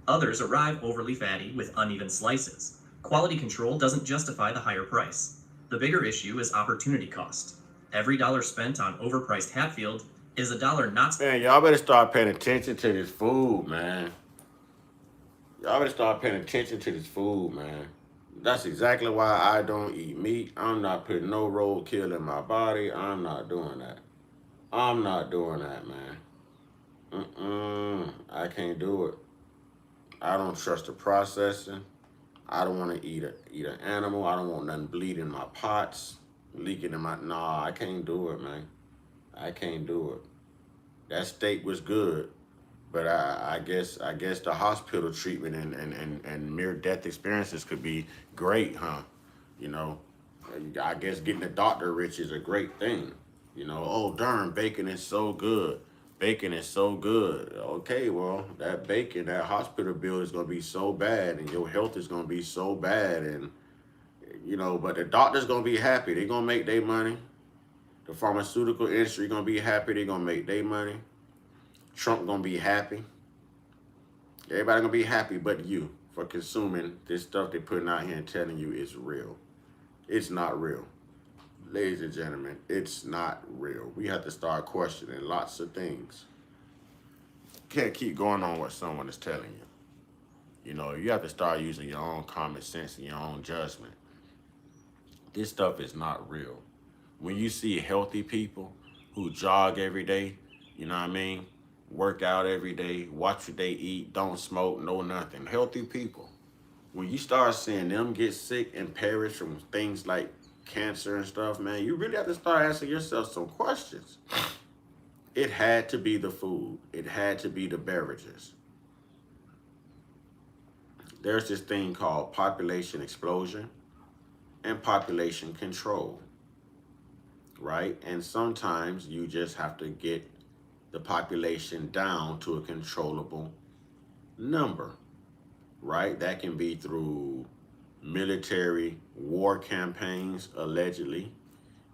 Others arrive overly fatty with uneven slices. Quality control doesn't justify the higher price. The bigger issue is opportunity cost. Every dollar spent on overpriced Hatfield is a dollar not spent. Man, y'all better start paying attention to this food, man. Y'all better start paying attention to this food, man. That's exactly why I don't eat meat. I'm not putting no roadkill in my body. I'm not doing that. I'm not doing that, man. I can't do it. I don't trust the processing. I don't want to eat an animal. I don't want nothing bleeding in my pots, leaking in my. Nah, I can't do it, man. I can't do it. That steak was good, but I guess the hospital treatment and near death experiences could be great, huh? You know, I guess getting the doctor rich is a great thing. You know, oh darn, bacon is so good. Bacon is so good. Okay, well, that bacon, that hospital bill is gonna be so bad, and your health is gonna be so bad, and you know, but the doctor's gonna be happy. They're gonna make their money. The pharmaceutical industry gonna be happy. They're gonna make their money. Trump gonna be happy. Everybody gonna be happy but you for consuming this stuff they're putting out here and telling you is real. It's not real. Ladies and gentlemen, it's not real. We have to start questioning lots of things. Can't keep going on what someone is telling you. You know, you have to start using your own common sense and your own judgment. This stuff is not real. When you see healthy people who jog every day, you know what I mean? Work out every day, watch what they eat, don't smoke, no nothing. Healthy people. When you start seeing them get sick and perish from things like cancer and stuff, man, you really have to start asking yourself some questions. It had to be the food. It had to be the beverages. There's this thing called population explosion and population control, right? And sometimes you just have to get the population down to a controllable number, right? That can be through military war campaigns, allegedly.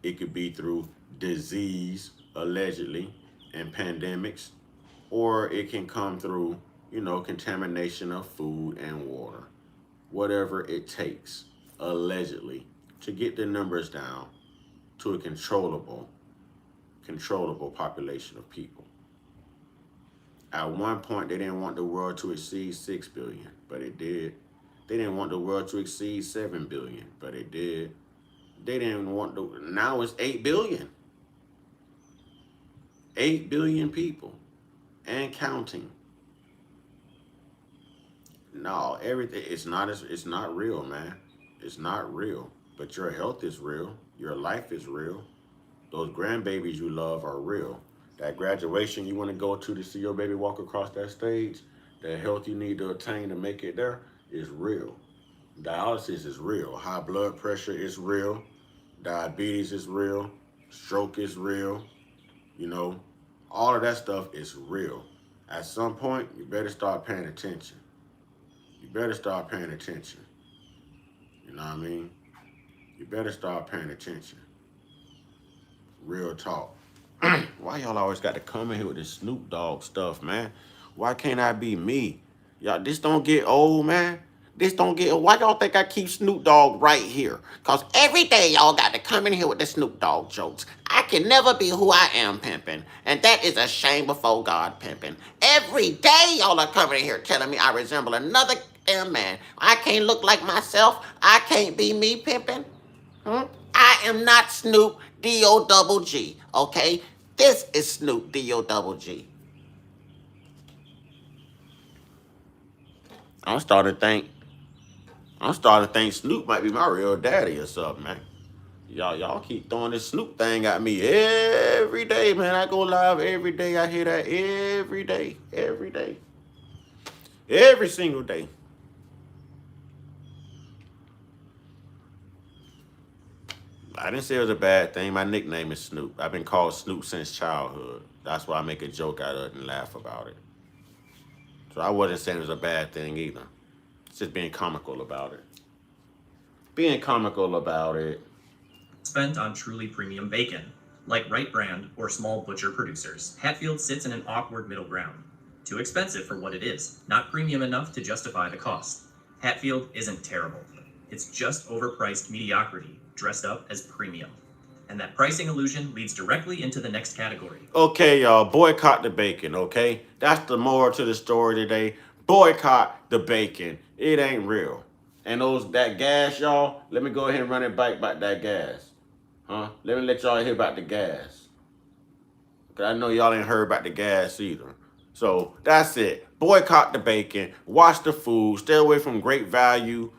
It could be through disease, allegedly, and pandemics, or it can come through, you know, contamination of food and water. Whatever it takes, allegedly, to get the numbers down to a controllable population of people. At one point, they didn't want the world to exceed 6 billion, but it did. They didn't want the world to exceed 7 billion, but it did. They didn't want now it's 8 billion. 8 billion people and counting. No, everything, it's not real, man. It's not real, but your health is real. Your life is real. Those grandbabies you love are real. That graduation you want to go to see your baby walk across that stage, the health you need to attain to make it there is real. Dialysis is real. High blood pressure is real. Diabetes is real. Stroke is real. You know, all of that stuff is real. At some point, you better start paying attention. You better start paying attention. You know what I mean? You better start paying attention. Real talk. Why y'all always got to come in here with this Snoop Dogg stuff, man? Why can't I be me? Y'all, this don't get old, man. This don't get old. Why y'all think I keep Snoop Dogg right here? Because every day y'all got to come in here with the Snoop Dogg jokes. I can never be who I am pimping. And that is a shame before God pimping. Every day y'all are coming in here telling me I resemble another damn man. I can't look like myself. I can't be me pimping. I am not Snoop D-O-double-G, okay? This is Snoop D-O-double-G. I'm starting to think Snoop might be my real daddy or something, man. Y'all keep throwing this Snoop thing at me every day, man. I go live every day. I hear that every day. Every single day. I didn't say it was a bad thing. My nickname is Snoop. I've been called Snoop since childhood. That's why I make a joke out of it and laugh about it. So I wasn't saying it was a bad thing either. It's just being comical about it. Being comical about it. spent on truly premium bacon, like Wright Brand or small butcher producers. Hatfield sits in an awkward middle ground. Too expensive for what it is, not premium enough to justify the cost. Hatfield isn't terrible. It's just overpriced mediocrity dressed up as premium. And that pricing illusion leads directly into the next category. Okay, y'all, boycott the bacon, okay? That's the moral to the story today. Boycott the bacon. It ain't real. And that gas, y'all, let me go ahead and run it back about that gas. Huh? Let me let y'all hear about the gas. Because I know y'all ain't heard about the gas either. So that's it. Boycott the bacon. Watch the food. Stay away from great value,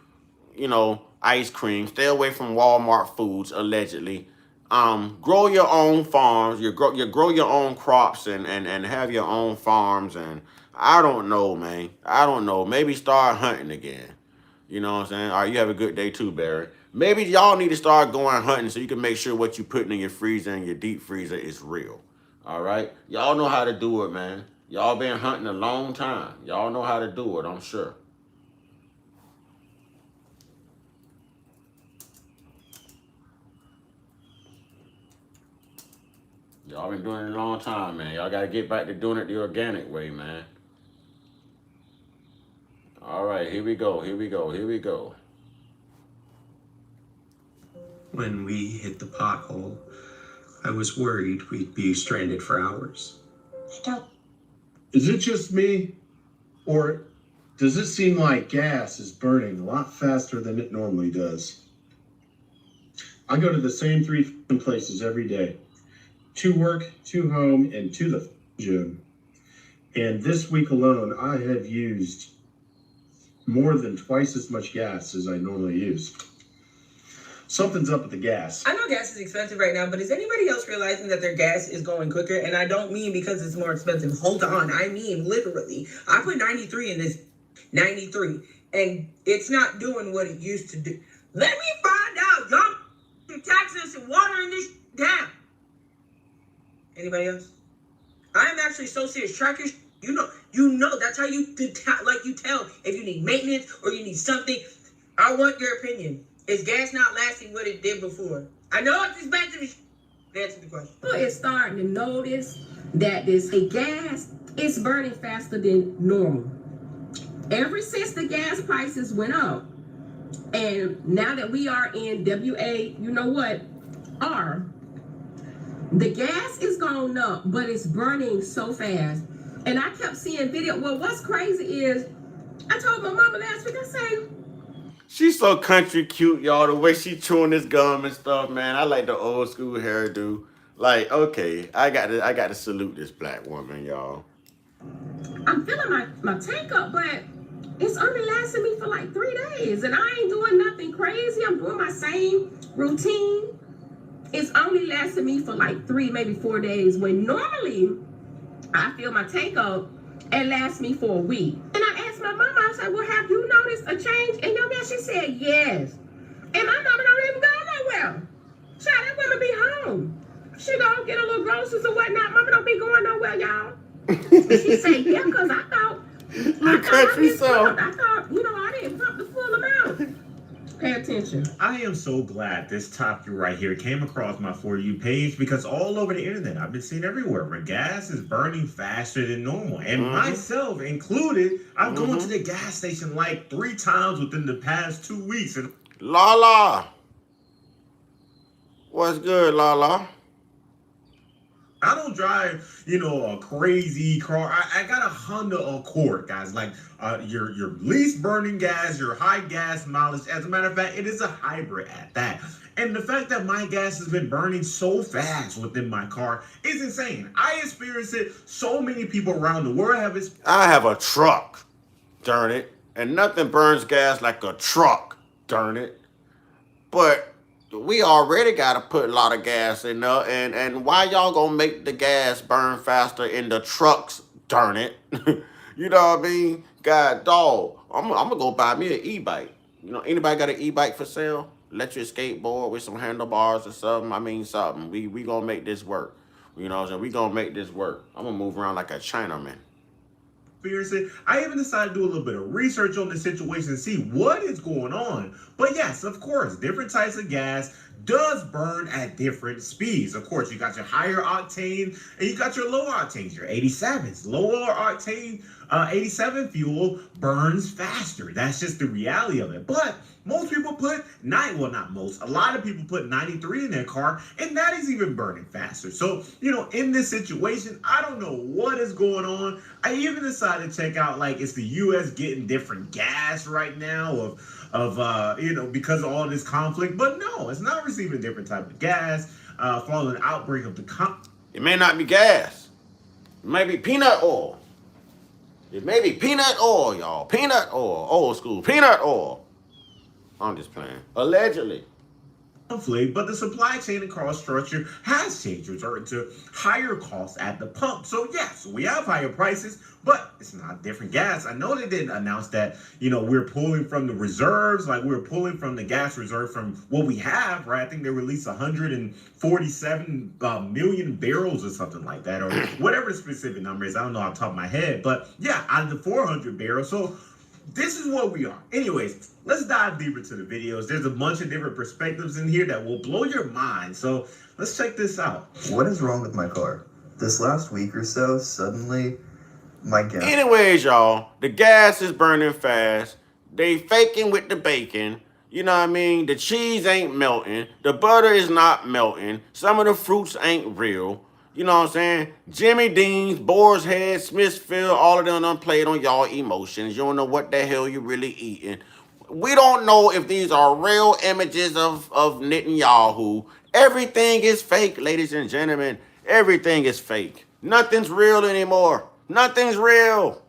ice cream. Stay away from Walmart foods, allegedly. Grow your own farms. You grow your own crops and have your own farms. And I don't know, man. I don't know. Maybe start hunting again. You know what I'm saying? All right, you have a good day too, Barry. Maybe y'all need to start going hunting so you can make sure what you're putting in your freezer and your deep freezer is real. All right? Y'all know how to do it, man. Y'all been hunting a long time. Y'all know how to do it, I'm sure. Y'all been doing it a long time, man. Y'all got to get back to doing it the organic way, man. All right, here we go. When we hit the pothole, I was worried we'd be stranded for hours. Is it just me? Or does it seem like gas is burning a lot faster than it normally does? I go to the same 3 places every day. To work, to home, and to the gym. And this week alone, I have used more than twice as much gas as I normally use. Something's up with the gas. I know gas is expensive right now, but is anybody else realizing that their gas is going quicker? And I don't mean because it's more expensive. Hold on. I mean literally. I put 93 in this 93, and it's not doing what it used to do. Let me find out. Y'all taxing us and watering this down. Anybody else? I am actually so serious. Trackers, you know, that's how you tell if you need maintenance or you need something. I want your opinion. Is gas not lasting what it did before? I know it's expensive. Answer the question. People is starting to notice that this gas is burning faster than normal. Ever since the gas prices went up, and now that we are in R, the gas is going up, but it's burning so fast. And I kept seeing video. Well, what's crazy is, I told my mama last week, I said, she's so country cute, y'all. The way she chewing this gum and stuff, man. I like the old school hairdo. Like, okay, I got to salute this black woman, y'all. I'm filling my tank up, but it's only lasting me for like 3 days. And I ain't doing nothing crazy. I'm doing my same routine. It's only lasting me for like 3, maybe 4 days, when normally I fill my tank up and lasts me for a week. And I asked my mama, I said, well, have you noticed a change in your gas? She said, yes. And my mama don't even go nowhere. Child, that woman be home. She gonna get a little groceries or whatnot. Mama don't be going nowhere, y'all. She said, yeah, because I thought I thought, I didn't pump the full amount. Pay attention. I am so glad this topic right here came across my For You page, because all over the internet, I've been seeing everywhere where gas is burning faster than normal. And myself included, I've gone to the gas station like 3 times within the past 2 weeks. And Lala. What's good, Lala? I don't drive, a crazy car. I got a Honda Accord, guys. Like your least burning gas, your high gas mileage. As a matter of fact, it is a hybrid at that. And the fact that my gas has been burning so fast within my car is insane. I experience it. So many people around the world have it. I have a truck, darn it. And nothing burns gas like a truck, darn it. But we already got to put a lot of gas in there. And why y'all gonna make the gas burn faster in the trucks, darn it? You know what I mean? God, dog, I'm gonna go buy me an e-bike. Anybody got an e-bike for sale? electric skateboard with some handlebars or something. I mean, something. We gonna make this work. You know what I'm saying? We gonna make this work. I'm gonna move around like a Chinaman. I even decided to do a little bit of research on the situation and see what is going on. But yes, of course, different types of gas does burn at different speeds. Of course, you got your higher octane and you got your low octanes, your 87s. Lower octane 87 fuel burns faster. That's just the reality of it. But most people put not most, a lot of people put 93 in their car, and that is even burning faster. So, you know, in this situation, I don't know what is going on. I even decided to check out, like, is the U.S. getting different gas right now you know, because of all this conflict? But no, it's not receiving a different type of gas following an outbreak of the It may not be gas. It may be peanut oil. It may be peanut oil, y'all. Peanut oil. Old school. Peanut oil. I'm just playing. Allegedly. conflict, but the supply chain and cost structure has changed, resorting to higher costs at the pump. So yes, we have higher prices, but it's not different gas. I know they didn't announce that, you know, we're pulling from the reserves, like we're pulling from the gas reserve from what we have, right? I think they released 147 million barrels or something like that, or whatever the specific number is. I don't know off the top of my head, but yeah, out of the 400 barrels. So this is what we are. Anyways, let's dive deeper to the videos. There's a bunch of different perspectives in here that will blow your mind. So let's check this out. What is wrong with my car? This last week or so, suddenly my gas. Anyways, y'all, the gas is burning fast. They faking with the bacon. You know what I mean? The cheese ain't melting. The butter is not melting. Some of the fruits ain't real. You know what I'm saying? Jimmy Dean's, Boar's Head, Smithfield, all of them done played on y'all emotions. You don't know what the hell you really eating. We don't know if these are real images of Netanyahu. Everything is fake, ladies and gentlemen. Everything is fake. Nothing's real anymore. Nothing's real.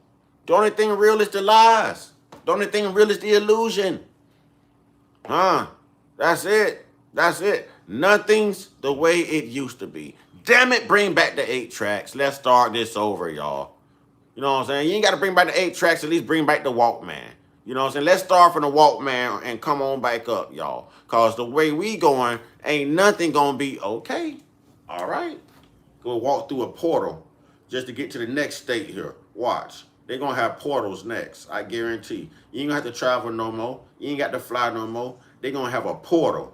The only thing real is the lies. The only thing real is the illusion. That's it. That's it. Nothing's the way it used to be. Damn it, bring back the 8 tracks. Let's start this over, y'all. You know what I'm saying? You ain't got to bring back the 8 tracks. At least bring back the Walkman. You know what I'm saying? Let's start from the Walkman and come on back up, y'all. Because the way we going, ain't nothing going to be okay. All right? We'll walk through a portal just to get to the next state here. Watch. They're going to have portals next. I guarantee. You ain't going to have to travel no more. You ain't got to fly no more. They're going to have a portal.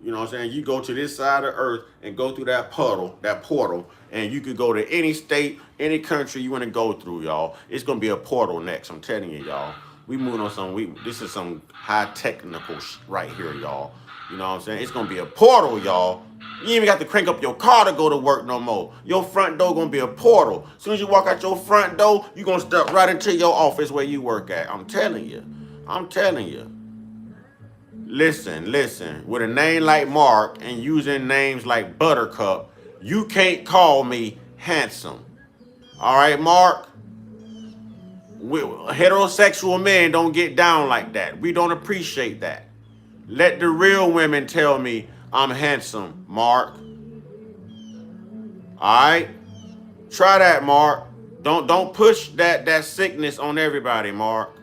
You know what I'm saying? You go to this side of Earth and go through that portal, and you could go to any state, any country you want to go through, y'all. It's going to be a portal next. I'm telling you, y'all. We moving on some, this is some high technical right here, y'all. You know what I'm saying? It's going to be a portal, y'all. You ain't even got to crank up your car to go to work no more. Your front door going to be a portal. As soon as you walk out your front door, you're going to step right into your office where you work at. I'm telling you. I'm telling you. Listen. With a name like Mark and using names like Buttercup, you can't call me handsome. All right, Mark? Heterosexual men don't get down like that. We don't appreciate that. Let the real women tell me I'm handsome, Mark. All right? Try that, Mark. Don't push that sickness on everybody, Mark.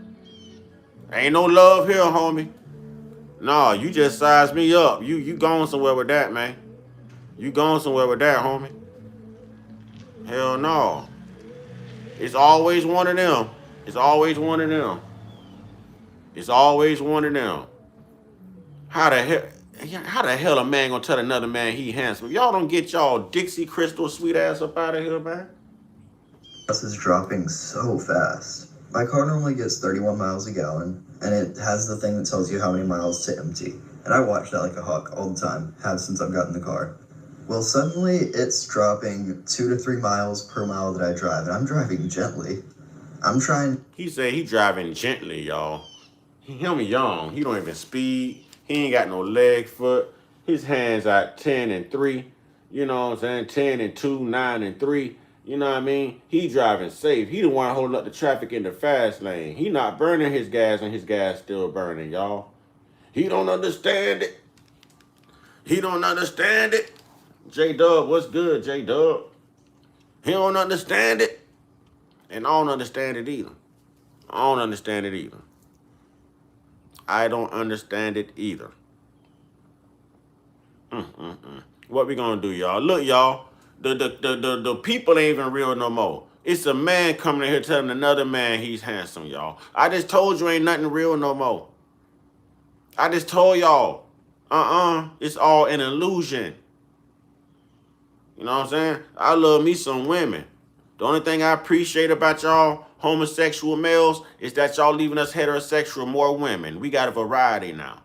Ain't no love here, homie. No, you just sized me up. You going somewhere with that, man. You going somewhere with that, homie. Hell no. It's always one of them. It's always one of them. It's always one of them. How the hell a man gonna tell another man he handsome? If y'all don't get y'all Dixie Crystal sweet ass up out of here, man. Gas is dropping so fast. My car normally gets 31 miles a gallon, and it has the thing that tells you how many miles to empty. And I watch that like a hawk all the time, have since I've gotten the car. Well, suddenly it's dropping 2 to 3 miles per mile that I drive, and I'm driving gently. I'm trying. He said he driving gently, y'all. Him young. He don't even speed. He ain't got no leg foot. His hands at 10 and 3. You know what I'm saying? 10 and 2, 9 and 3. You know what I mean? He driving safe. He the one holding up the traffic in the fast lane. He not burning his gas and his gas still burning, y'all. He don't understand it. He don't understand it. J-Dub, what's good, J-Dub? He don't understand it. And I don't understand it either. I don't understand it either. I don't understand it either. What we gonna do, y'all? Look, y'all, the people ain't even real no more. It's a man coming in here telling another man he's handsome, y'all. I just told you ain't nothing real no more. I just told y'all, it's all an illusion. You know what I'm saying? I love me some women. The only thing I appreciate about y'all homosexual males is that y'all leaving us heterosexual more women. We got a variety now.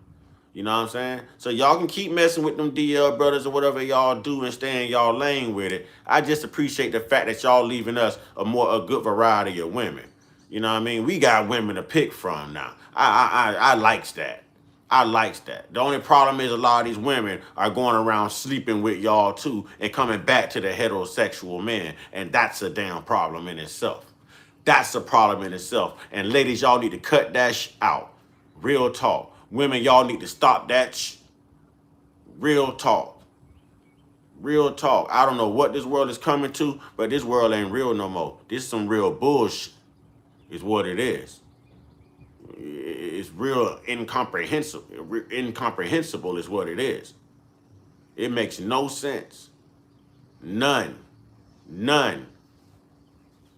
You know what I'm saying? So y'all can keep messing with them DL brothers or whatever y'all do and stay in y'all lane with it. I just appreciate the fact that y'all leaving us a good variety of women. You know what I mean? We got women to pick from now. I likes that. I likes that. The only problem is a lot of these women are going around sleeping with y'all too and coming back to the heterosexual men. And that's a damn problem in itself. That's a problem in itself. And ladies, y'all need to cut that out. Real talk. Women, y'all need to stop that. Real talk. Real talk. I don't know what this world is coming to, but this world ain't real no more. This is some real bullshit is what it is. It's real incomprehensible. Incomprehensible is what it is. It makes no sense. None.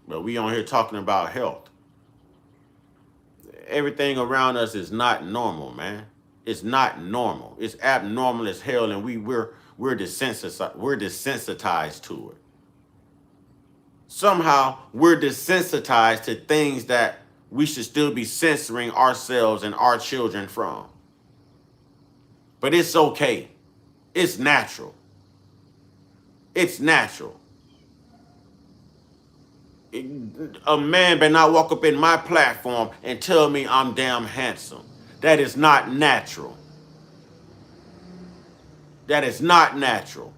But we on here talking about health. Everything around us is not normal, man. It's not normal. It's abnormal as hell, and we're desensitized to it. Somehow we're desensitized to things that we should still be censoring ourselves and our children from. But it's okay. It's natural. It's natural. A man better not walk up in my platform and tell me I'm damn handsome. That is not natural. That is not natural.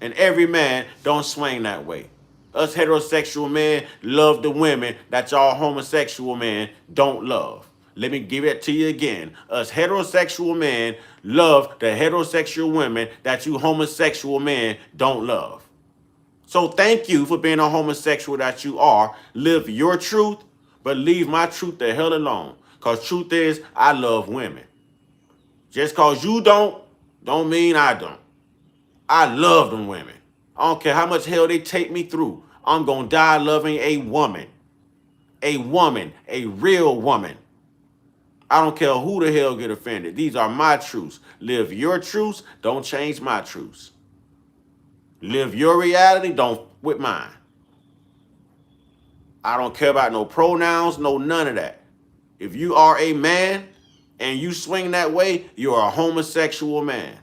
And every man don't swing that way. Us heterosexual men love the women that y'all homosexual men don't love. Let me give it to you again. Us heterosexual men love the heterosexual women that you homosexual men don't love. So thank you for being a homosexual that you are. Live your truth, but leave my truth the hell alone. Because truth is, I love women. Just because you don't mean I don't. I love them women. I don't care how much hell they take me through. I'm going to die loving a woman. A woman. A real woman. I don't care who the hell get offended. These are my truths. Live your truths. Don't change my truths. Live your reality. Don't with mine. I don't care about no pronouns. No none of that. If you are a man and you swing that way, you're a homosexual man.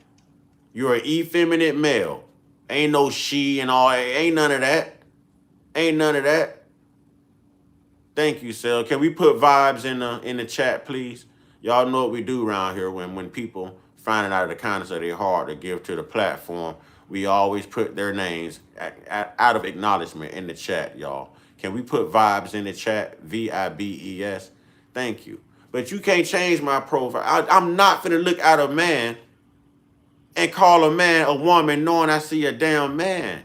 You're an effeminate male. Ain't no she and all. Ain't none of that. Ain't none of that. Thank you, Sel. Can we put vibes in the chat, please? Y'all know what we do around here when people find it out of the kindness of their heart to give to the platform. We always put their names out of acknowledgement in the chat, y'all. Can we put vibes in the chat? VIBES. Thank you. But you can't change my profile. I'm not finna look at a man and call a man a woman knowing I see a damn man.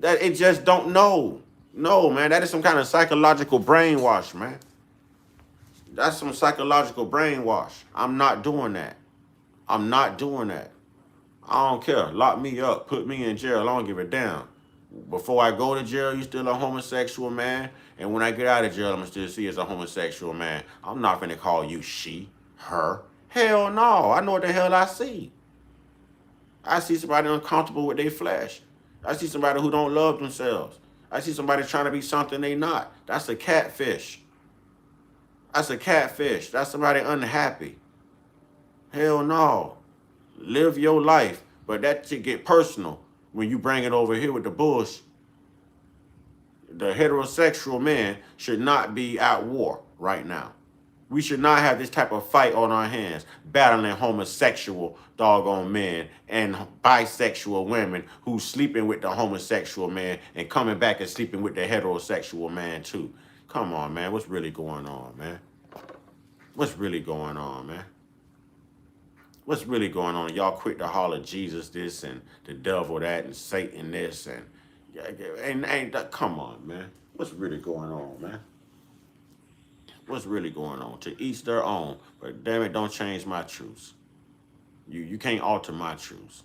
That it just don't know. No, man, that is some kind of psychological brainwash, man. That's some psychological brainwash. I'm not doing that. I'm not doing that. I don't care. Lock me up. Put me in jail. I don't give a damn. Before I go to jail, you still a homosexual man. And when I get out of jail, I'm going to still see you as a homosexual man. I'm not going to call you she, her. Hell no. I know what the hell I see. I see somebody uncomfortable with their flesh. I see somebody who don't love themselves. I see somebody trying to be something they not. That's a catfish. That's a catfish. That's somebody unhappy. Hell no. Live your life. But that should get personal when you bring it over here with the bullshit. The heterosexual man should not be at war right now. We should not have this type of fight on our hands, battling homosexual doggone men and bisexual women who's sleeping with the homosexual man and coming back and sleeping with the heterosexual man too. Come on, man. What's really going on, man? What's really going on, man? What's really going on? Y'all quick to holler Jesus this and the devil that and Satan this and come on, man. What's really going on, man? What's really going on? To each their own, but damn it, don't change my truths. You can't alter my truths.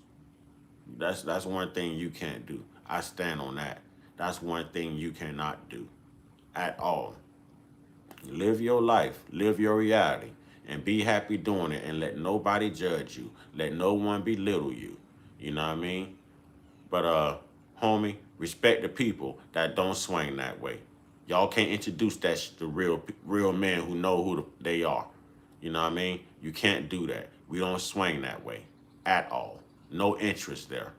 That's one thing you can't do. I stand on that. That's one thing you cannot do at all. Live your life, live your reality, and be happy doing it, and let nobody judge you. Let no one belittle you. You know what I mean? But homie, respect the people that don't swing that way. Y'all can't introduce to real men who know who they are. You know what I mean? You can't do that. We don't swing that way at all. No interest there.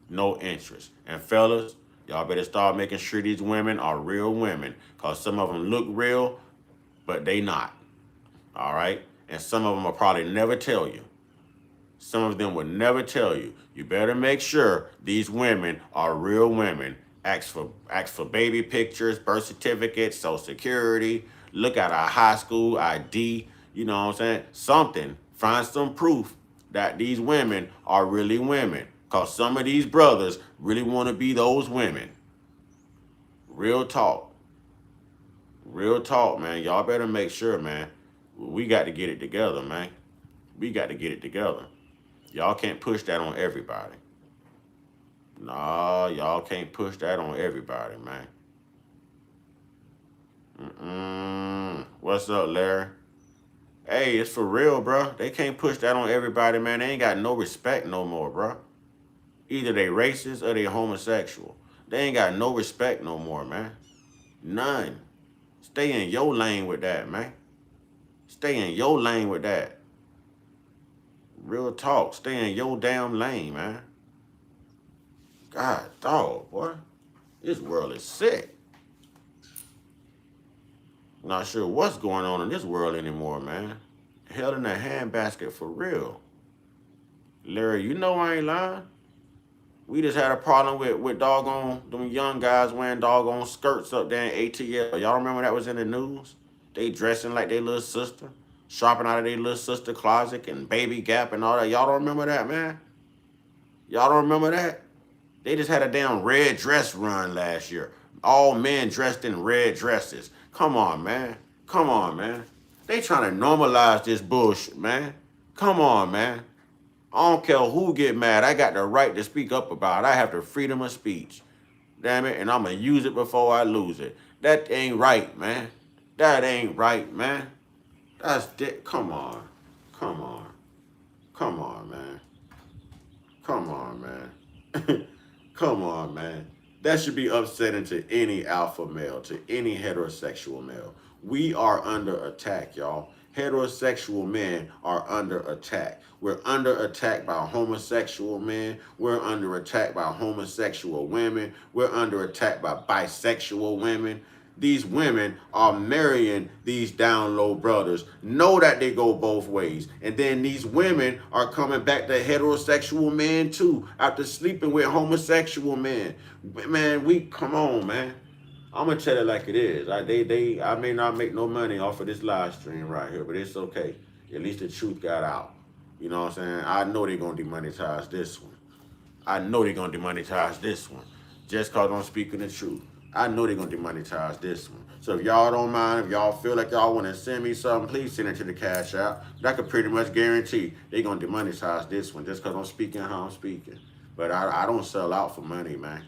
No interest. And fellas, y'all better start making sure these women are real women, because some of them look real, but they not. All right? And some of them will probably never tell you. Some of them will never tell you. You better make sure these women are real women. Ask for baby pictures, birth certificates, social security. Look at our high school ID. You know what I'm saying? Something. Find some proof that these women are really women. Because some of these brothers really want to be those women. Real talk. Real talk, man. Y'all better make sure, man. We got to get it together, man. We got to get it together. Y'all can't push that on everybody. Nah, y'all can't push that on everybody, man. What's up, Larry? Hey, it's for real, bro. They can't push that on everybody, man. They ain't got no respect no more, bro. Either they racist or they homosexual. They ain't got no respect no more, man. None. Stay in your lane with that, man. Stay in your lane with that. Real talk. Stay in your damn lane, man. God, dog, boy. This world is sick. Not sure what's going on in this world anymore, man. Hell in a handbasket for real. Larry, you know I ain't lying. We just had a problem with doggone them young guys wearing doggone skirts up there in ATL. Y'all remember that was in the news? They dressing like their little sister, shopping out of their little sister closet and Baby Gap and all that. Y'all don't remember that, man? Y'all don't remember that? They just had a damn red dress run last year. All men dressed in red dresses. Come on, man. Come on, man. They trying to normalize this bullshit, man. Come on, man. I don't care who get mad. I got the right to speak up about it. I have the freedom of speech. Damn it. And I'm going to use it before I lose it. That ain't right, man. That ain't right, man. That's dick. Come on. Come on. Come on, man. Come on, man. Come on, man. That should be upsetting to any alpha male, to any heterosexual male. We are under attack, y'all. Heterosexual men are under attack. We're under attack by homosexual men. We're under attack by homosexual women. We're under attack by bisexual women. These women are marrying these down low brothers, know that they go both ways. And then these women are coming back to heterosexual men too, after sleeping with homosexual men. Man, come on, man. I'm gonna tell it like it is. I may not make no money off of this live stream right here, but it's okay. At least the truth got out. You know what I'm saying? I know they're gonna demonetize this one. I know they're gonna demonetize this one. Just cause I'm speaking the truth. I know they're gonna demonetize this one. So if y'all don't mind, if y'all feel like y'all wanna send me something, please send it to the Cash App. I can pretty much guarantee they're gonna demonetize this one just cause I'm speaking how I'm speaking. But I don't sell out for money, man.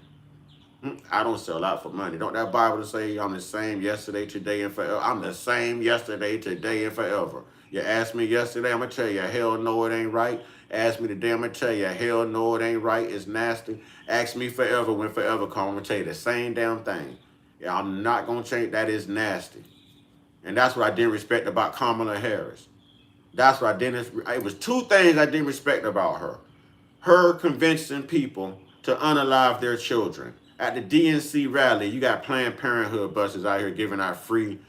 I don't sell out for money. Don't that Bible say I'm the same yesterday, today, and forever? I'm the same yesterday, today, and forever. You asked me yesterday, I'm going to tell you, hell no, it ain't right. Ask me today, I'm going to tell you, hell no, it ain't right. It's nasty. Ask me forever when forever come, I'm going to tell you the same damn thing. Yeah, I'm not going to change. That is nasty. And that's what I didn't respect about Kamala Harris. That's what I didn't. It was two things I didn't respect about her. Her convincing people to unalive their children. At the DNC rally, you got Planned Parenthood buses out here giving out free,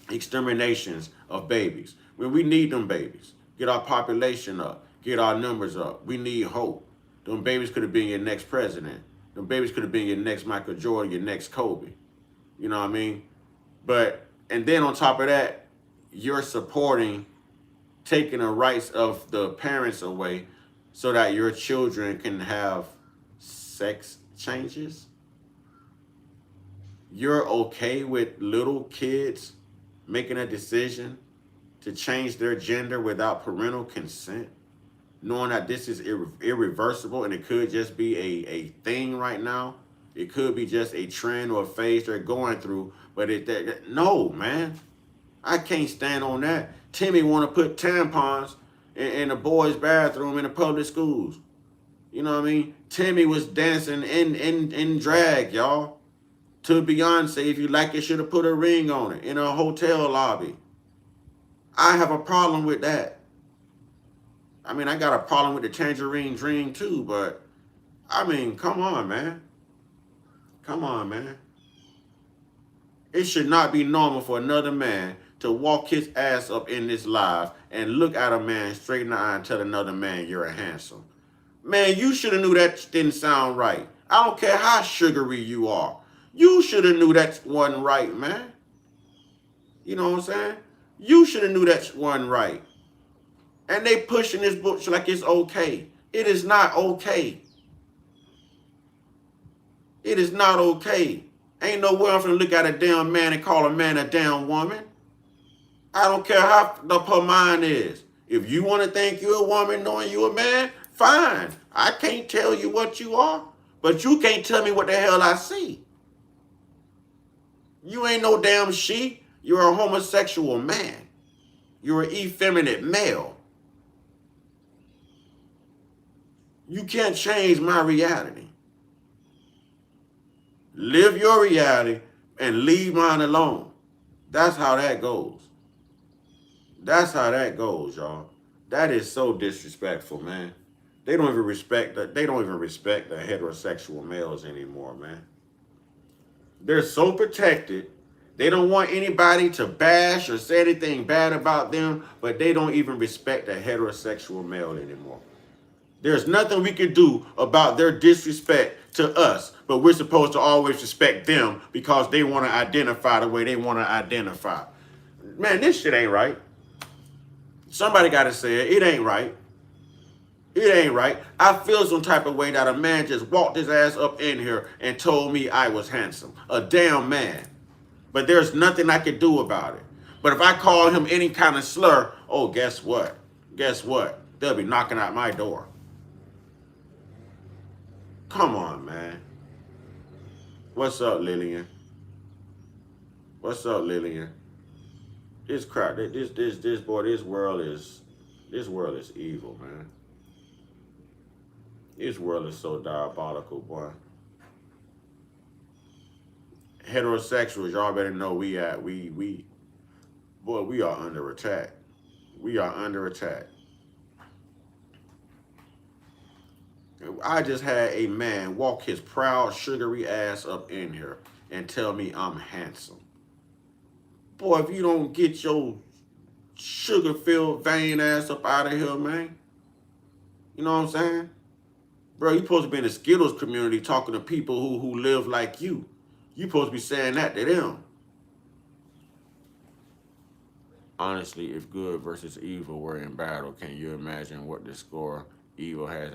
exterminations of babies. When we need them babies. Get our population up. Get our numbers up. We need hope. Them babies could have been your next president. Them babies could have been your next Michael Jordan, your next Kobe. You know what I mean? And then on top of that, you're supporting taking the rights of the parents away so that your children can have sex changes. You're okay with little kids making a decision to change their gender without parental consent, knowing that this is irreversible and it could just be a thing right now. It could be just a trend or a phase they're going through, but no, man. I can't stand on that. Timmy want to put tampons in the boys' bathroom in the public schools. You know what I mean? Timmy was dancing in drag, y'all, to Beyonce. If you like it, should have put a ring on it in a hotel lobby. I have a problem with that. I mean, I got a problem with the Tangerine Dream too, but I mean, come on, man. Come on, man. It should not be normal for another man to walk his ass up in this live and look at a man straight in the eye and tell another man you're a handsome. Man, you should have knew that didn't sound right. I don't care how sugary you are. You should have knew that wasn't right, man. You know what I'm saying? You should have knew that wasn't right. And they pushing this book like it's okay. It is not okay. It is not okay. Ain't no way I'm finna look at a damn man and call a man a damn woman. I don't care how up her mind is. If you want to think you're a woman knowing you a man, fine. I can't tell you what you are, but you can't tell me what the hell I see. You ain't no damn she. You're a homosexual man. You're an effeminate male. You can't change my reality. Live your reality and leave mine alone. That's how that goes. That's how that goes, y'all. That is so disrespectful, man. They don't even respect the heterosexual males anymore, man. They're so protected. They don't want anybody to bash or say anything bad about them, but they don't even respect a heterosexual male anymore. There's nothing we can do about their disrespect to us, but we're supposed to always respect them because they want to identify the way they want to identify. Man, this shit ain't right. Somebody got to say it. It ain't right. It ain't right. I feel some type of way that a man just walked his ass up in here and told me I was handsome. A damn man. But there's nothing I can do about it. But if I call him any kind of slur, oh, guess what? Guess what? They'll be knocking at my door. Come on, man. What's up, Lillian? What's up, Lillian? This crap, this world is evil, man. This world is so diabolical, boy. Heterosexuals, y'all better know we are under attack. We are under attack. I just had a man walk his proud, sugary ass up in here and tell me I'm handsome. Boy, if you don't get your sugar-filled vain ass up out of here, man. You know what I'm saying? Bro, you supposed to be in the Skittles community talking to people who live like you. You supposed to be saying that to them. Honestly, if good versus evil were in battle, can you imagine what the score evil has?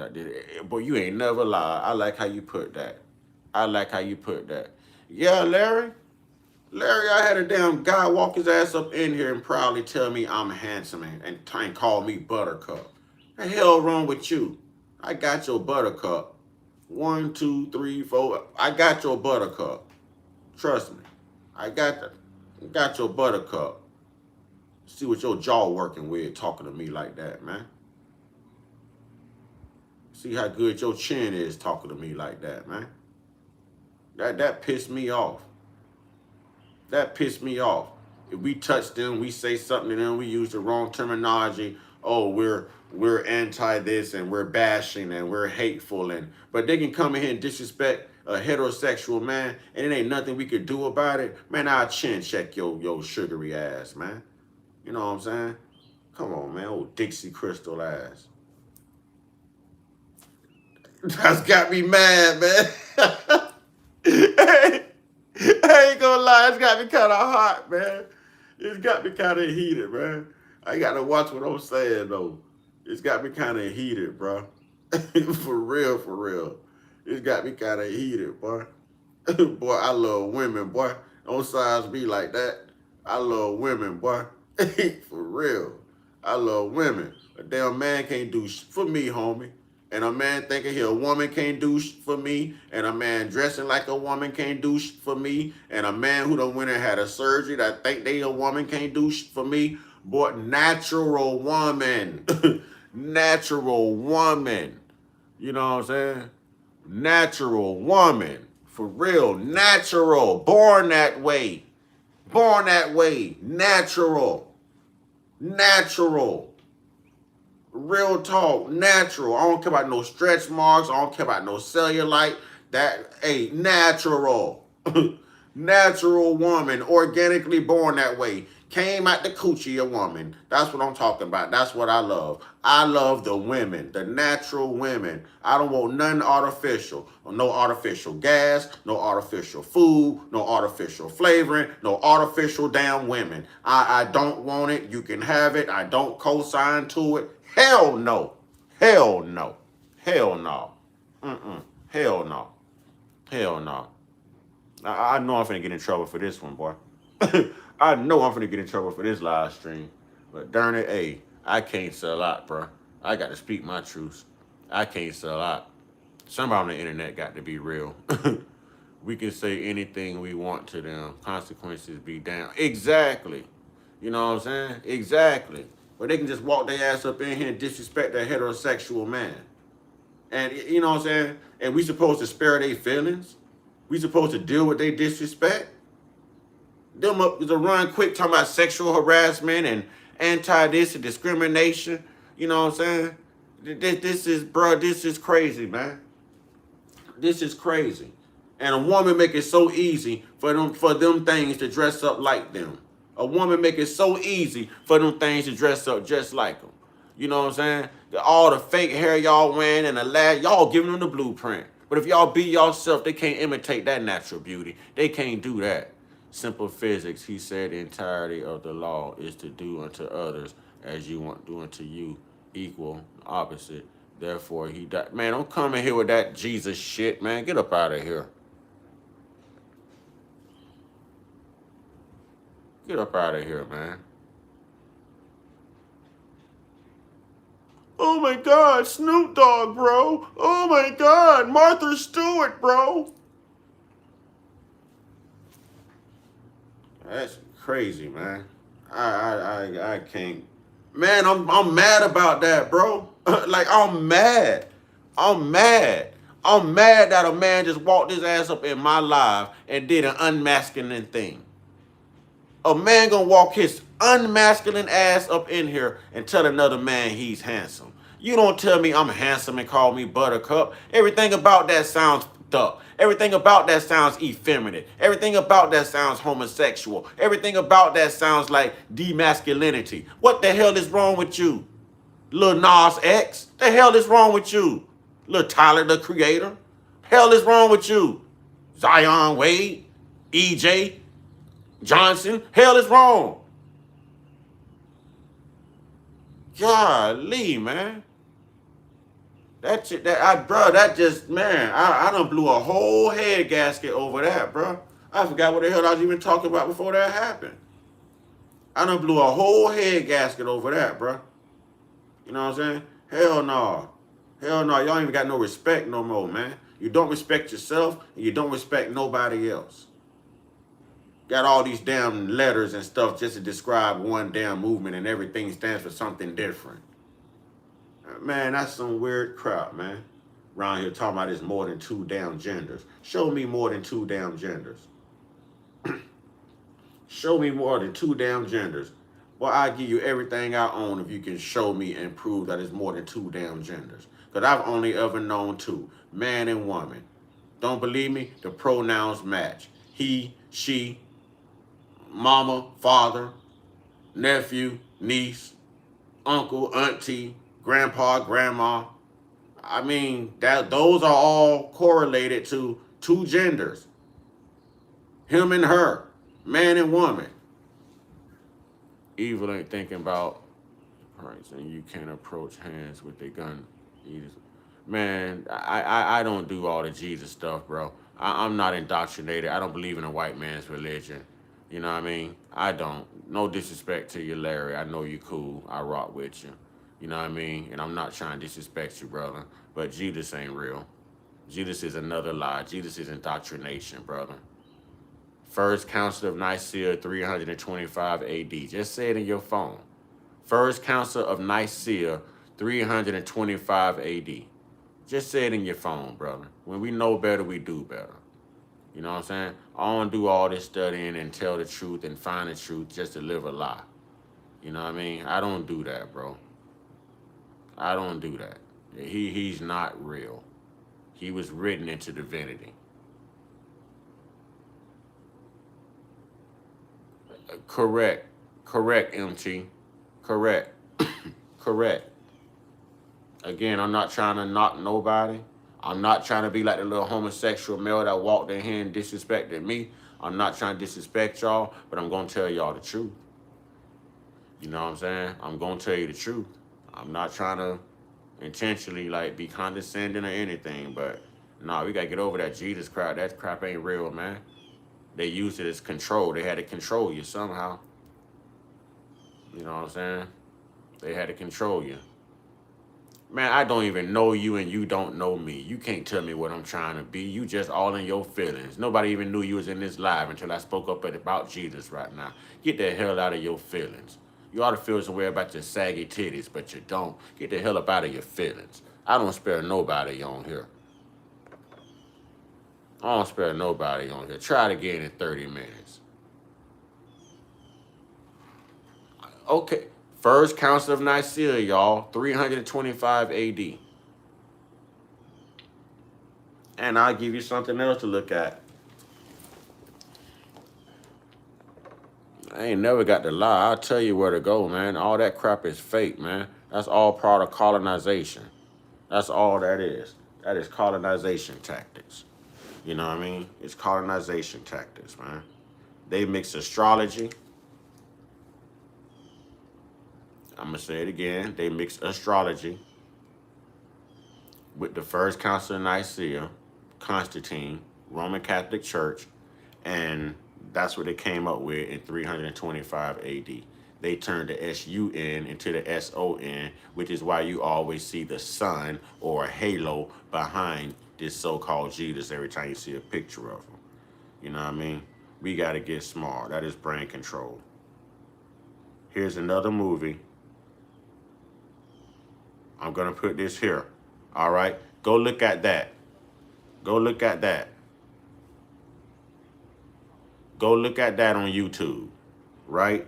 Boy, you ain't never lied. I like how you put that. I like how you put that. Yeah, Larry, I had a damn guy walk his ass up in here and proudly tell me I'm handsome and call me Buttercup. The hell wrong with you? I got your Buttercup. 1, 2, 3, 4. I got your Buttercup. Trust me. I got your Buttercup. See what your jaw working with talking to me like that, man. See how good your chin is talking to me like that, man. That pissed me off. That pissed me off. If we touch them, we say something to them, we use the wrong terminology. Oh, we're anti this and we're bashing and we're hateful, but they can come in here and disrespect a heterosexual man and it ain't nothing we could do about it. Man, I'll chin check your sugary ass, man. You know what I'm saying? Come on, man, old Dixie Crystal ass. That's got me mad, man. I ain't gonna lie, it's got me kind of hot, man. It's got me kind of heated, man. I gotta watch what I'm saying, though. It's got me kind of heated, bro. For real. It's got me kind of heated, boy. Boy, I love women, boy. Don't size me like that. I love women, boy. For real. I love women. A damn man can't do for me, homie. And a man thinking a woman can't do for me. And a man dressing like a woman can't do for me. And a man who done went and had a surgery that think they a woman can't do for me. Boy, natural woman. Natural woman. You know what I'm saying? Natural woman. For real. Natural. Born that way. Born that way. Natural. Natural. Real talk. Natural. I don't care about no stretch marks. I don't care about no cellulite. That, hey, natural. Natural woman. Organically born that way. Came out the coochie a woman. That's what I'm talking about. That's what I love. I love the women, the natural women. I don't want nothing artificial. No artificial gas, no artificial food, no artificial flavoring, no artificial damn women. I don't want it. You can have it. I don't co-sign to it. Hell no. Hell no. Hell no. Hell no. Hell no. I know I'm finna get in trouble for this one, boy. I know I'm finna get in trouble for this live stream. But darn it, hey, I can't sell out, bro. I got to speak my truth. I can't sell out. Somebody on the internet got to be real. We can say anything we want to them. Consequences be down. Exactly. You know what I'm saying? Exactly. But they can just walk their ass up in here and disrespect a heterosexual man. And you know what I'm saying? And we supposed to spare their feelings? We supposed to deal with their disrespect? Them up to run quick talking about sexual harassment and anti-this and discrimination. You know what I'm saying? This is crazy, man. This is crazy. And a woman make it so easy for them things to dress up like them. A woman make it so easy for them things to dress up just like them. You know what I'm saying? All the fake hair y'all wearing and the y'all giving them the blueprint. But if y'all be yourself, they can't imitate that natural beauty. They can't do that. Simple physics, he said, the entirety of the law is to do unto others as you want to do unto you, equal, opposite. Therefore, he died. Man, don't come in here with that Jesus shit, man. Get up out of here. Get up out of here, man. Oh my God, Snoop Dogg, bro. Oh my God, Martha Stewart, bro. That's crazy, man. I can't. Man, I'm mad about that, bro. Like, I'm mad. I'm mad. I'm mad that a man just walked his ass up in my live and did an unmasculine thing. A man gonna walk his unmasculine ass up in here and tell another man he's handsome. You don't tell me I'm handsome and call me buttercup. Everything about that sounds fucked up. Everything about that sounds effeminate. Everything about that sounds homosexual. Everything about that sounds like demasculinity. What the hell is wrong with you? Lil Nas X? The hell is wrong with you? Lil Tyler, the Creator? Hell is wrong with you? Zion Wade? EJ Johnson? Hell is wrong. Golly, man. That just, man, I done blew a whole head gasket over that, bro. I forgot what the hell I was even talking about before that happened. I done blew a whole head gasket over that, bro. You know what I'm saying? Hell no. Hell no. Y'all ain't even got no respect no more, man. You don't respect yourself, and you don't respect nobody else. Got all these damn letters and stuff just to describe one damn movement, and everything stands for something different. Man, that's some weird crap, man. Around here talking about there's more than 2 damn genders. Show me more than 2 damn genders. Show me more than 2 damn genders. Well, I'll give you everything I own if you can show me and prove that it's more than 2 damn genders. Because I've only ever known 2, man and woman. Don't believe me? The pronouns match. He, she, mama, father, nephew, niece, uncle, auntie, grandpa, grandma. I mean, those are all correlated to 2 genders. Him and her, man and woman. Evil ain't thinking about price, and you can't approach hands with a gun. Man, I don't do all the Jesus stuff, bro. I'm not indoctrinated. I don't believe in a white man's religion. You know what I mean? I don't. No disrespect to you, Larry. I know you cool. I rock with you. You know what I mean? And I'm not trying to disrespect you, brother. But Jesus ain't real. Jesus is another lie. Jesus is indoctrination, brother. First Council of Nicaea, 325 AD. Just say it in your phone. First Council of Nicaea, 325 AD. Just say it in your phone, brother. When we know better, we do better. You know what I'm saying? I don't do all this studying and tell the truth and find the truth just to live a lie. You know what I mean? I don't do that, bro. I don't do that. He's not real. He was written into divinity. Correct. Correct, MT. Correct. Correct. Again, I'm not trying to knock nobody. I'm not trying to be like the little homosexual male that walked in here and disrespected me. I'm not trying to disrespect y'all, but I'm going to tell y'all the truth. You know what I'm saying? I'm going to tell you the truth. I'm not trying to intentionally like be condescending or anything, but nah, we got to get over that Jesus crap. That crap ain't real, man. They used it as control. They had to control you somehow. You know what I'm saying? They had to control you. Man, I don't even know you and you don't know me. You can't tell me what I'm trying to be. You just all in your feelings. Nobody even knew you was in this live until I spoke up about Jesus right now. Get the hell out of your feelings. You ought to feel some way about your saggy titties, but you don't. Get the hell up out of your feelings. I don't spare nobody on here. I don't spare nobody on here. Try it again in 30 minutes. Okay. First Council of Nicaea, y'all, 325 AD. And I'll give you something else to look at. I ain't never got to lie. I'll tell you where to go, man. All that crap is fake, man. That's all part of colonization. That's all that is. That is colonization tactics. You know what I mean? It's colonization tactics, man. They mix astrology. I'm going to say it again. They mix astrology with the First Council of Nicaea, Constantine, Roman Catholic Church, and that's what they came up with in 325 AD. They turned the S-U-N into the S-O-N, which is why you always see the sun or a halo behind this so-called Jesus every time you see a picture of him. You know what I mean? We got to get smart. That is brain control. Here's another movie. I'm going to put this here. All right? Go look at that. Go look at that. Go look at that on YouTube. Right?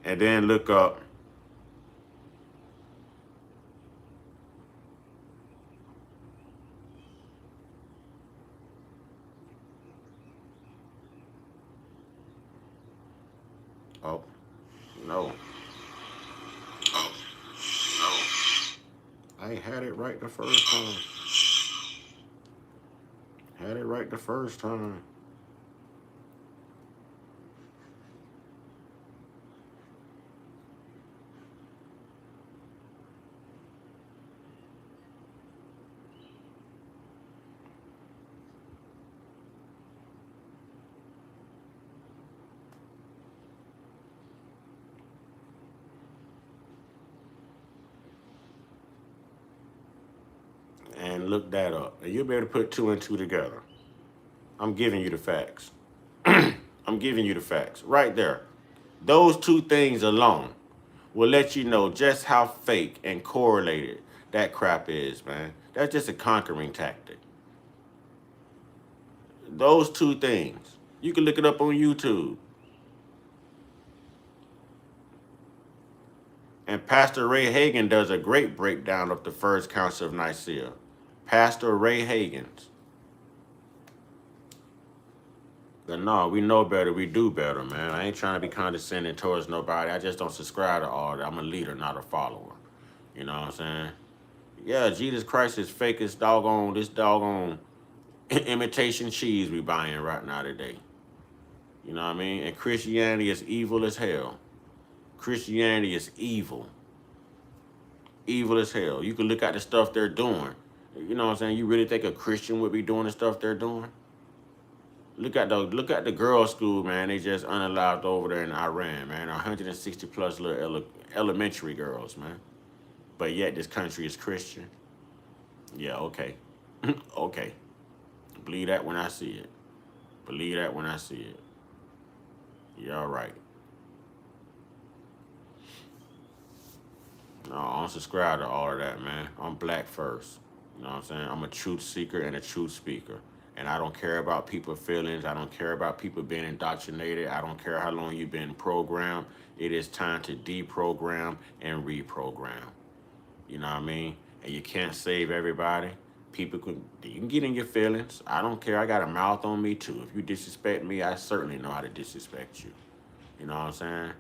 And then look up. Oh, no. Oh, no. I had it right the first time. Had it right the first time. And look that up. And you'll be able to put two and two together. I'm giving you the facts. I'm giving you the facts right there. Those two things alone will let you know just how fake and correlated that crap is, man. That's just a conquering tactic. Those two things. You can look it up on YouTube. And Pastor Ray Hagen does a great breakdown of the First Council of Nicaea. Pastor Ray Hagen's. But no, we know better, we do better, man. I ain't trying to be condescending towards nobody. I just don't subscribe to all that. I'm a leader, not a follower. You know what I'm saying? Yeah, Jesus Christ is fake as doggone, this doggone imitation cheese we buying right now today. You know what I mean? And Christianity is evil as hell. Christianity is evil. Evil as hell. You can look at the stuff they're doing. You know what I'm saying? You really think a Christian would be doing the stuff they're doing? Look at the girls' school, man. They just unallowed over there in Iran, man. 160 plus little elementary girls, man. But yet this country is Christian. Yeah, okay. Okay. Believe that when I see it. Believe that when I see it. Yeah, all right. No, I don't subscribe to all of that, man. I'm black first. You know what I'm saying? I'm a truth seeker and a truth speaker. And I don't care about people's feelings. I don't care about people being indoctrinated. I don't care how long you've been programmed. It is time to deprogram and reprogram. You know what I mean? And you can't save everybody. You can get in your feelings. I don't care. I got a mouth on me too. If you disrespect me, I certainly know how to disrespect you. You know what I'm saying?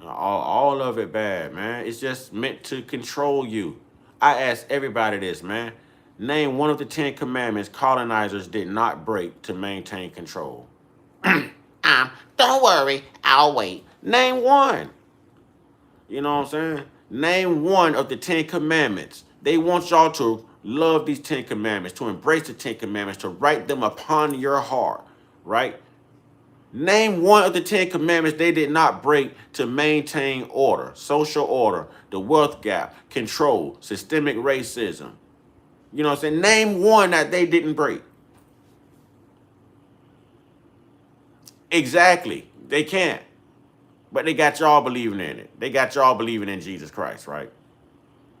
All of it bad, man. It's just meant to control you. I ask everybody this, man. Name one of the 10 commandments colonizers did not break to maintain control. Don't worry, I'll wait. Name one. You know what I'm saying? Name one of the 10 commandments. They want y'all to love these 10 commandments, to embrace the 10 commandments, to write them upon your heart, right? Name one of the 10 commandments they did not break to maintain order, social order, the wealth gap, control, systemic racism. You know what I'm saying? Name one that they didn't break. Exactly. They can't. But they got y'all believing in it. They got y'all believing in Jesus Christ, right?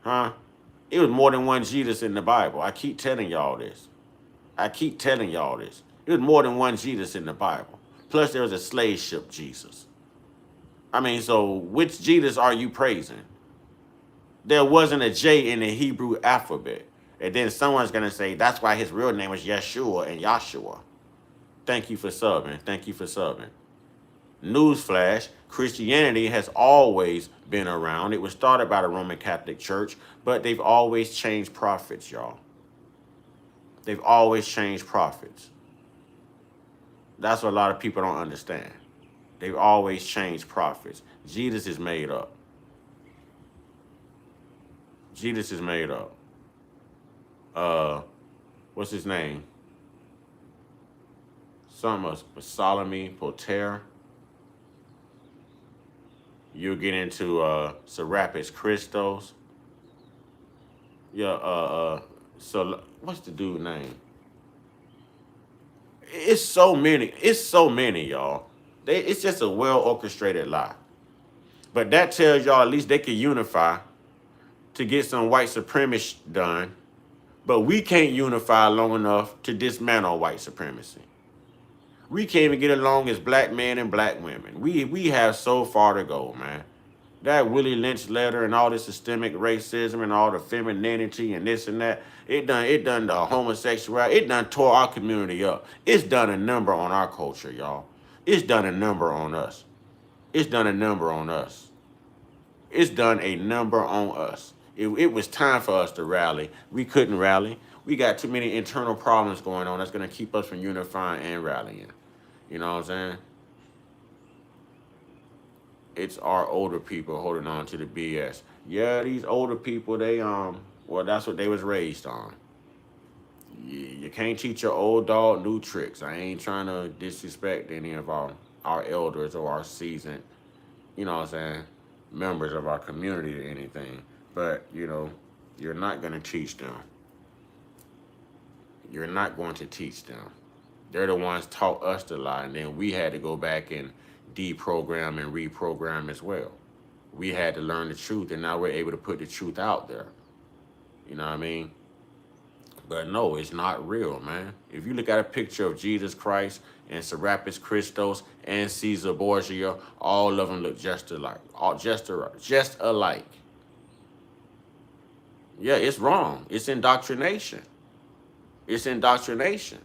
Huh? It was more than one Jesus in the Bible. I keep telling y'all this. It was more than one Jesus in the Bible. Plus, there was a slave ship Jesus. I mean, so which Jesus are you praising? There wasn't a J in the Hebrew alphabet. And then someone's going to say, that's why his real name is Yeshua and Yahshua. Thank you for subbing. Thank you for subbing. Newsflash, Christianity has always been around. It was started by the Roman Catholic Church, but they've always changed prophets, y'all. They've always changed prophets. That's what a lot of people don't understand. They've always changed prophets. Jesus is made up. Jesus is made up. What's his name? Some of Ptolemy, Potter. You'll get into Serapis Christos. Yeah, so what's the dude's name? It's so many, y'all. It's just a well-orchestrated lie. But that tells y'all at least they can unify to get some white supremacy done. But we can't unify long enough to dismantle white supremacy. We can't even get along as black men and black women. We have so far to go, man. That Willie Lynch letter and all this systemic racism and all the femininity and this and that, it done the homosexuality, it done tore our community up. It's done a number on our culture, y'all. It's done a number on us. It's done a number on us. It's done a number on us. It was time for us to rally. We couldn't rally. We got too many internal problems going on that's going to keep us from unifying and rallying. You know what I'm saying? It's our older people holding on to the BS. Yeah, these older people, well, that's what they was raised on. You can't teach your old dog new tricks. I ain't trying to disrespect any of our elders or our seasoned, you know what I'm saying, members of our community or anything. But, you know, you're not going to teach them. You're not going to teach them. They're the ones taught us to lie, and then we had to go back and deprogram and reprogram as well. We had to learn the truth, and now we're able to put the truth out there. You know what I mean? But no, it's not real, man. If you look at a picture of Jesus Christ and Serapis Christos and Caesar Borgia, all of them look just alike. Just alike. Yeah, it's wrong. It's indoctrination. It's indoctrination.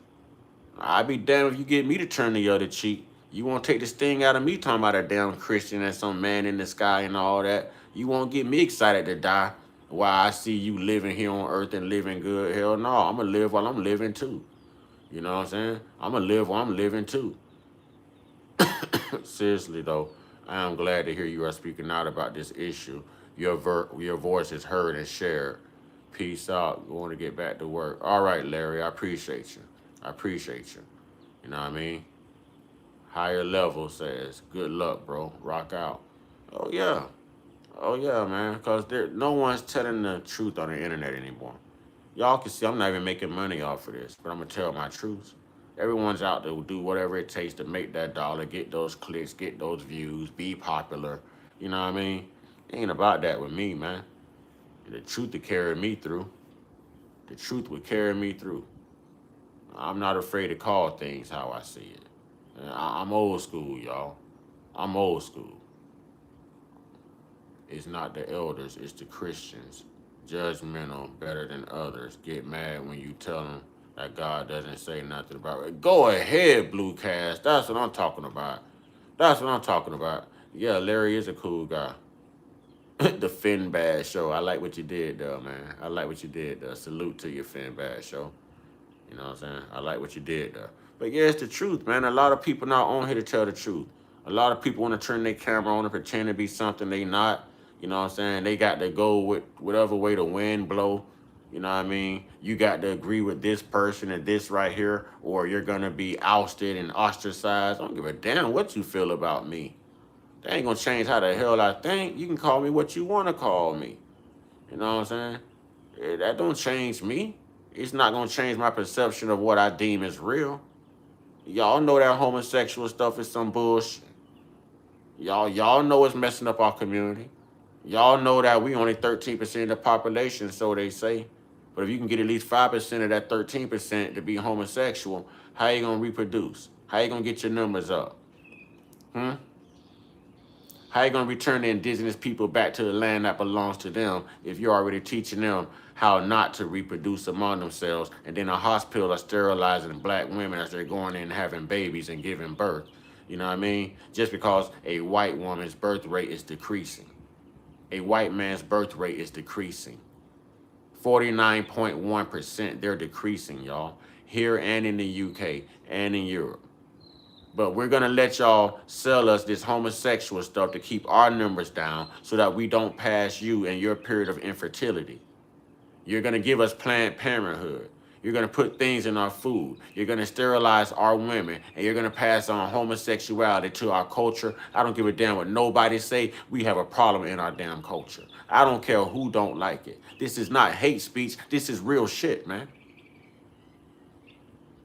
I'd be damned if you get me to turn the other cheek. You won't take the sting out of me talking about a damn Christian and some man in the sky and all that. You won't get me excited to die while I see you living here on earth and living good. Hell no, I'm going to live while I'm living too. You know what I'm saying? I'm going to live while I'm living too. Seriously though, I am glad to hear you are speaking out about this issue. Your voice is heard and shared. Peace out. Going to get back to work. All right, Larry, I appreciate you. I appreciate you. You know what I mean? Higher level says, good luck, bro. Rock out. Oh, yeah. Oh, yeah, man. Because no one's telling the truth on the internet anymore. Y'all can see I'm not even making money off of this, but I'm going to tell my truth. Everyone's out there will do whatever it takes to make that dollar, get those clicks, get those views, be popular. You know what I mean? It ain't about that with me, man. The truth will carry me through. The truth will carry me through. I'm not afraid to call things how I see it. I'm old school, y'all. I'm old school. It's not the elders, it's the Christians. Judgmental, better than others. Get mad when you tell them that God doesn't say nothing about it. Go ahead, Blue Cast. That's what I'm talking about. That's what I'm talking about. Yeah, Larry is a cool guy. The Finn Bad Show. I like what you did, though, man. I like what you did, though. Salute to your Finn Bad Show. You know what I'm saying? I like what you did, though. But yeah, it's the truth, man. A lot of people not on here to tell the truth. A lot of people want to turn their camera on and pretend to be something they not. You know what I'm saying? They got to go with whatever way the wind blow. You know what I mean? You got to agree with this person and this right here, or you're going to be ousted and ostracized. I don't give a damn what you feel about me. That ain't going to change how the hell I think. You can call me what you want to call me. You know what I'm saying? That don't change me. It's not going to change my perception of what I deem as real. Y'all know that homosexual stuff is some bullshit. Y'all know it's messing up our community. Y'all know that we only 13% of the population, so they say. But if you can get at least 5% of that 13% to be homosexual, how you going to reproduce? How you going to get your numbers up? How you going to return the indigenous people back to the land that belongs to them if you're already teaching them how not to reproduce among themselves, and then a hospital are sterilizing black women as they're going in and having babies and giving birth? You know what I mean? Just because a white woman's birth rate is decreasing. A white man's birth rate is decreasing. 49.1%, they're decreasing, y'all. Here and in the UK and in Europe. But we're going to let y'all sell us this homosexual stuff to keep our numbers down so that we don't pass you in your period of infertility. You're going to give us Planned Parenthood. You're going to put things in our food. You're going to sterilize our women, and you're going to pass on homosexuality to our culture. I don't give a damn what nobody say. We have a problem in our damn culture. I don't care who don't like it. This is not hate speech. This is real shit, man.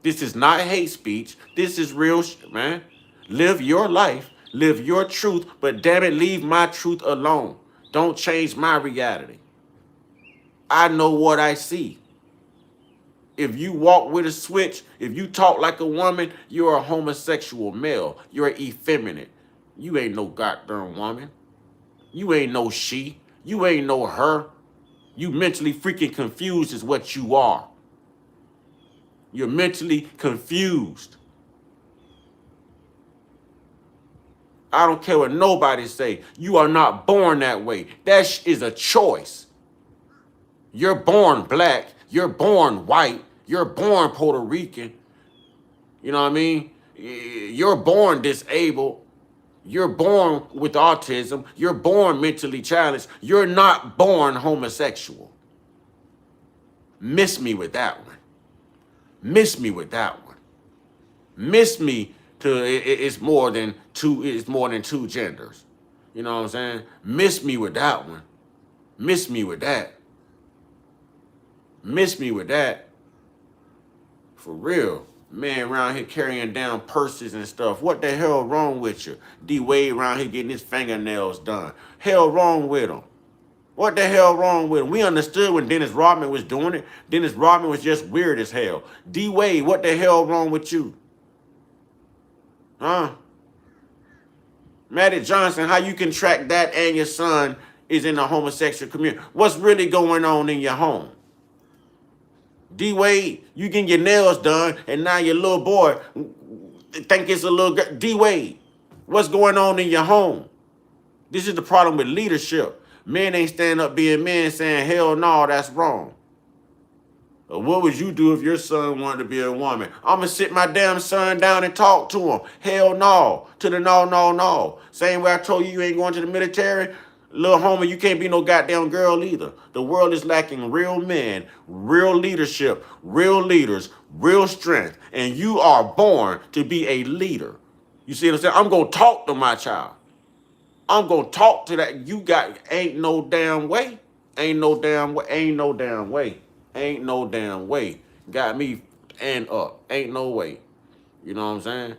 This is not hate speech. This is real shit, man. Live your life. Live your truth, but damn it, leave my truth alone. Don't change my reality. I know what I see. If you walk with a switch, if you talk like a woman, you're a homosexual male. You're effeminate. You ain't no goddamn woman. You ain't no she. You ain't no her. You mentally freaking confused is what you are. You're mentally confused. I don't care what nobody say. You are not born that way. That is a choice. You're born black. You're born white. You're born Puerto Rican. You know what I mean? You're born disabled. You're born with autism. You're born mentally challenged. You're not born homosexual. Miss me with that one. Miss me with that one. Miss me to it's more than two genders. You know what I'm saying? Miss me with that one. Miss me with that. Miss me with that. For real. Man around here carrying down purses and stuff. What the hell wrong with you? D Wade around here getting his fingernails done. Hell wrong with him. What the hell wrong with him? We understood when Dennis Rodman was doing it. Dennis Rodman was just weird as hell. D Wade, what the hell wrong with you? Huh? Magic Johnson, how you can track that and your son is in the homosexual community? What's really going on in your home? D Wade, you getting your nails done, and now your little boy think it's a little girl. D Wade, what's going on in your home? This is the problem with leadership. Men ain't stand up being men saying, hell no, that's wrong. Or what would you do if your son wanted to be a woman? I'm going to sit my damn son down and talk to him. Hell no. To the no. Same way I told you you ain't going to the military. Little homie, you can't be no goddamn girl either. The world is lacking real men, real leadership, real leaders, real strength. And you are born to be a leader. You see what I'm saying? I'm going to talk to my child. I'm going to talk to that. You got, ain't no damn way. Ain't no damn way. Ain't no damn way. Ain't no damn way. Got me and up. Ain't no way. You know what I'm saying?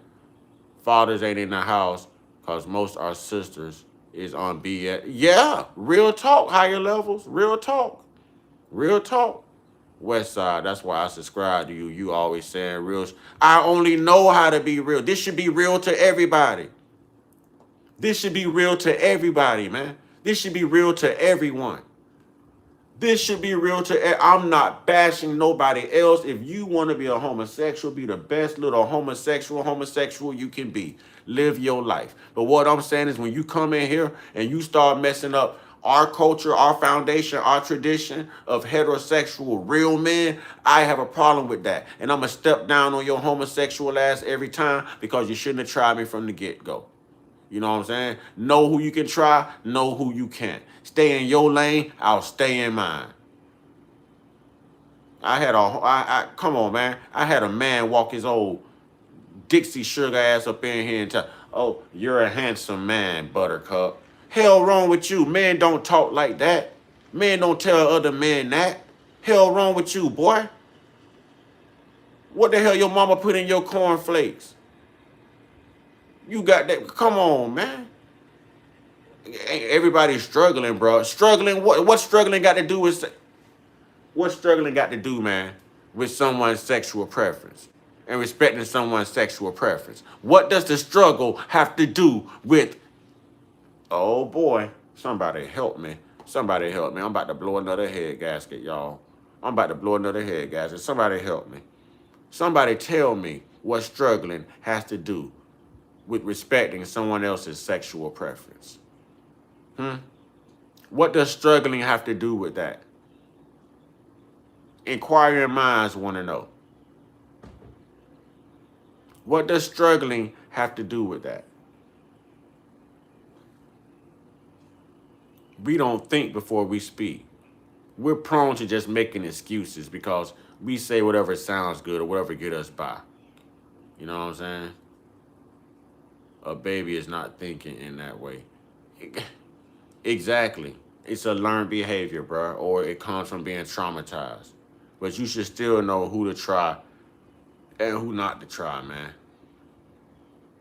Fathers ain't in the house because most our sisters is on BS. Yeah, real talk, higher levels, real talk. Real talk. West Side, that's why I subscribe to you. You always saying real. I only know how to be real. This should be real to everybody. This should be real to everybody, man. This should be real to everyone. This should be real to. I'm not bashing nobody else. If you want to be a homosexual, be the best little homosexual you can be. Live your life. But what I'm saying is when you come in here and you start messing up our culture, our foundation, our tradition of heterosexual real men, I have a problem with that. And I'm going to step down on your homosexual ass every time because you shouldn't have tried me from the get-go. You know what I'm saying? Know who you can try, know who you can't. Stay in your lane, I'll stay in mine. Come on, man. I had a man walk his old Dixie sugar ass up in here and tell, oh, you're a handsome man, Buttercup. Hell wrong with you. Men don't talk like that. Men don't tell other men that. Hell wrong with you, boy. What the hell your mama put in your cornflakes? You got that. Come on, man. Everybody's struggling, bro. Struggling. What struggling got to do with? What struggling got to do, man, with someone's sexual preference and respecting someone's sexual preference? What does the struggle have to do with? Oh boy, somebody help me. Somebody help me. I'm about to blow another head gasket, y'all. I'm about to blow another head gasket. Somebody help me. Somebody tell me what struggling has to do with respecting someone else's sexual preference. What does struggling have to do with that? Inquiring minds want to know. What does struggling have to do with that? We don't think before we speak. We're prone to just making excuses because we say whatever sounds good or whatever get us by. You know what I'm saying? A baby is not thinking in that way. Exactly. It's a learned behavior, bro, or it comes from being traumatized. But you should still know who to try and who not to try, man.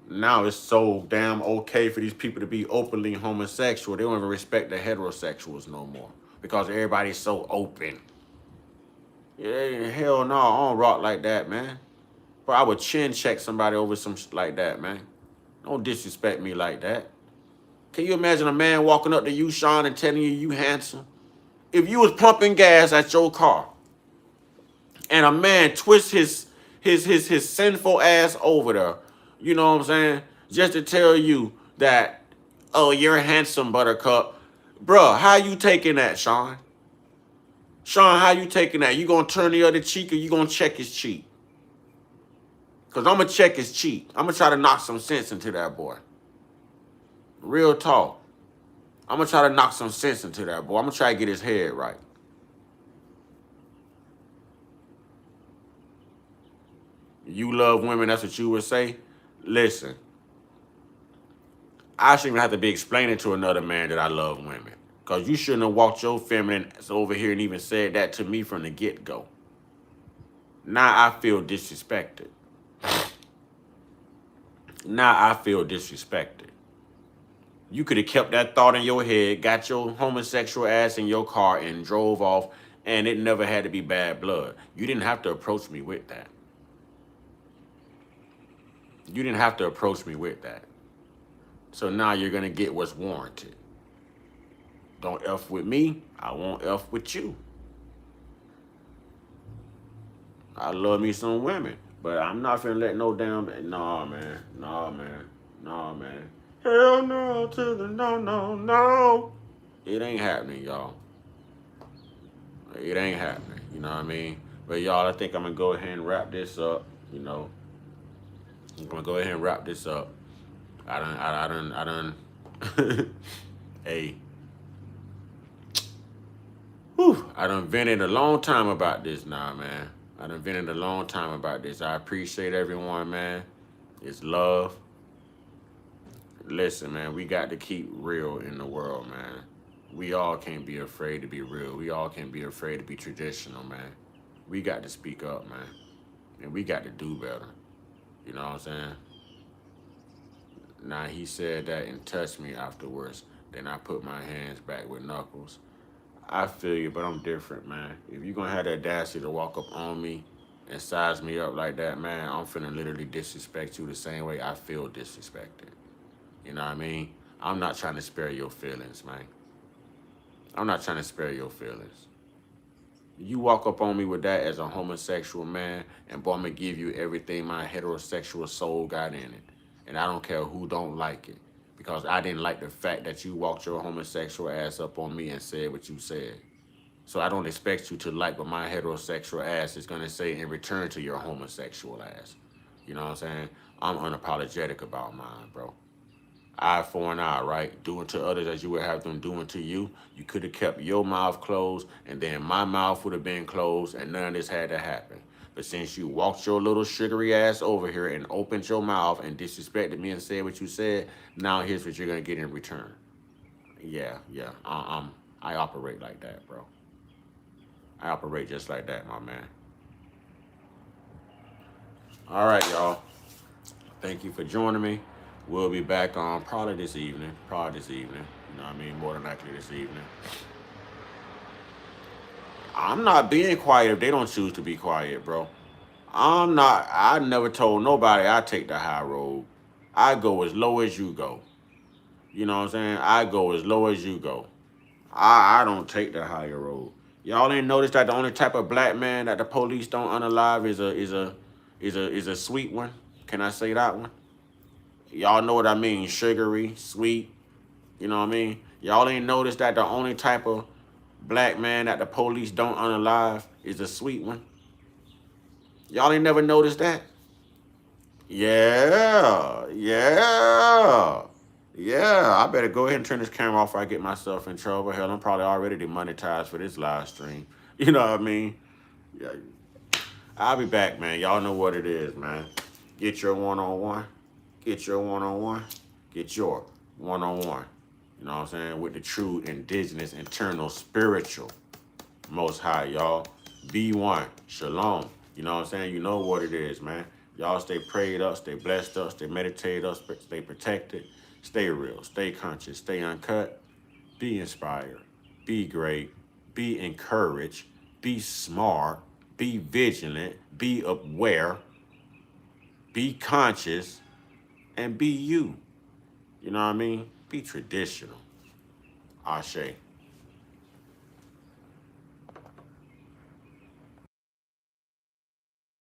Now it's so damn okay for these people to be openly homosexual. They don't even respect the heterosexuals no more because everybody's so open. Yeah, hell no, I don't rock like that, man. Bro, I would chin check somebody over some shit like that, man. Don't disrespect me like that. Can you imagine a man walking up to you, Sean, and telling you handsome? If you was pumping gas at your car and a man twists his sinful ass over there, you know what I'm saying, just to tell you that, oh, you're handsome, Buttercup. Bruh, how you taking that, Sean? Sean, how you taking that? You gonna turn the other cheek or you gonna check his cheek? Because I'm gonna check his cheek. I'm gonna try to knock some sense into that boy. Real talk. I'm gonna try to knock some sense into that boy. I'm gonna try to get his head right. You love women, that's what you would say? Listen, I shouldn't even have to be explaining to another man that I love women. Because you shouldn't have walked your feminine ass over here and even said that to me from the get-go. Now I feel disrespected. Now I feel disrespected. You could have kept that thought in your head, got your homosexual ass in your car and drove off, and it never had to be bad blood. You didn't have to approach me with that. You didn't have to approach me with that. So now you're going to get what's warranted. Don't F with me, I won't F with you. I love me some women, but I'm not finna let no damn, nah, man. Hell no to the no. It ain't happening, y'all. It ain't happening, you know what I mean? But y'all, I think I'm gonna go ahead and wrap this up, you know. I'm gonna go ahead and wrap this up. I done, hey, Whew, I done vented a long time about this now, man. I done vented a long time about this. I appreciate everyone, man. It's love. Listen, man, we got to keep real in the world, man. We all can't be afraid to be real. We all can't be afraid to be traditional, man. We got to speak up, man. And we got to do better. You know what I'm saying? Now, he said that and touched me afterwards. Then I put my hands back with knuckles. I feel you, but I'm different, man. If you're going to have the audacity to walk up on me and size me up like that, man, I'm finna literally disrespect you the same way I feel disrespected. You know what I mean? I'm not trying to spare your feelings, man. I'm not trying to spare your feelings. You walk up on me with that as a homosexual man, and boy, I'm going to give you everything my heterosexual soul got in it. And I don't care who don't like it. Because I didn't like the fact that you walked your homosexual ass up on me and said what you said. So I don't expect you to like what my heterosexual ass is going to say in return to your homosexual ass. You know what I'm saying? I'm unapologetic about mine, bro. Eye for an eye, right? Doing to others as you would have them doing to you. You could have kept your mouth closed, and then my mouth would have been closed, and none of this had to happen. But since you walked your little sugary ass over here and opened your mouth and disrespected me and said what you said, now here's what you're going to get in return. Yeah. I operate like that, bro. I operate just like that, my man. All right, y'all. Thank you for joining me. We'll be back on probably this evening. You know what I mean? More than likely this evening. I'm not being quiet if they don't choose to be quiet, bro. I never told nobody I take the high road. I go as low as you go. You know what I'm saying? I go as low as you go. I don't take the higher road. Y'all ain't noticed that the only type of black man that the police don't unalive is a sweet one? Can I say that one? Y'all know what I mean. Sugary, sweet. You know what I mean? Y'all ain't noticed that the only type of black man that the police don't unalive is a sweet one? Y'all ain't never noticed that? Yeah. I better go ahead and turn this camera off before I get myself in trouble. Hell, I'm probably already demonetized for this live stream. You know what I mean? Yeah. I'll be back, man. Y'all know what it is, man. Get your one-on-one. Get your one-on-one. Get your one-on-one. You know what I'm saying? With the true indigenous, internal, spiritual Most High, y'all. Be one. Shalom. You know what I'm saying? You know what it is, man. Y'all stay prayed up, stay blessed up, stay meditated up, stay protected, stay real, stay conscious, stay uncut, be inspired, be great, be encouraged, be smart, be vigilant, be aware, be conscious, and be you. You know what I mean? Be traditional. Ashe.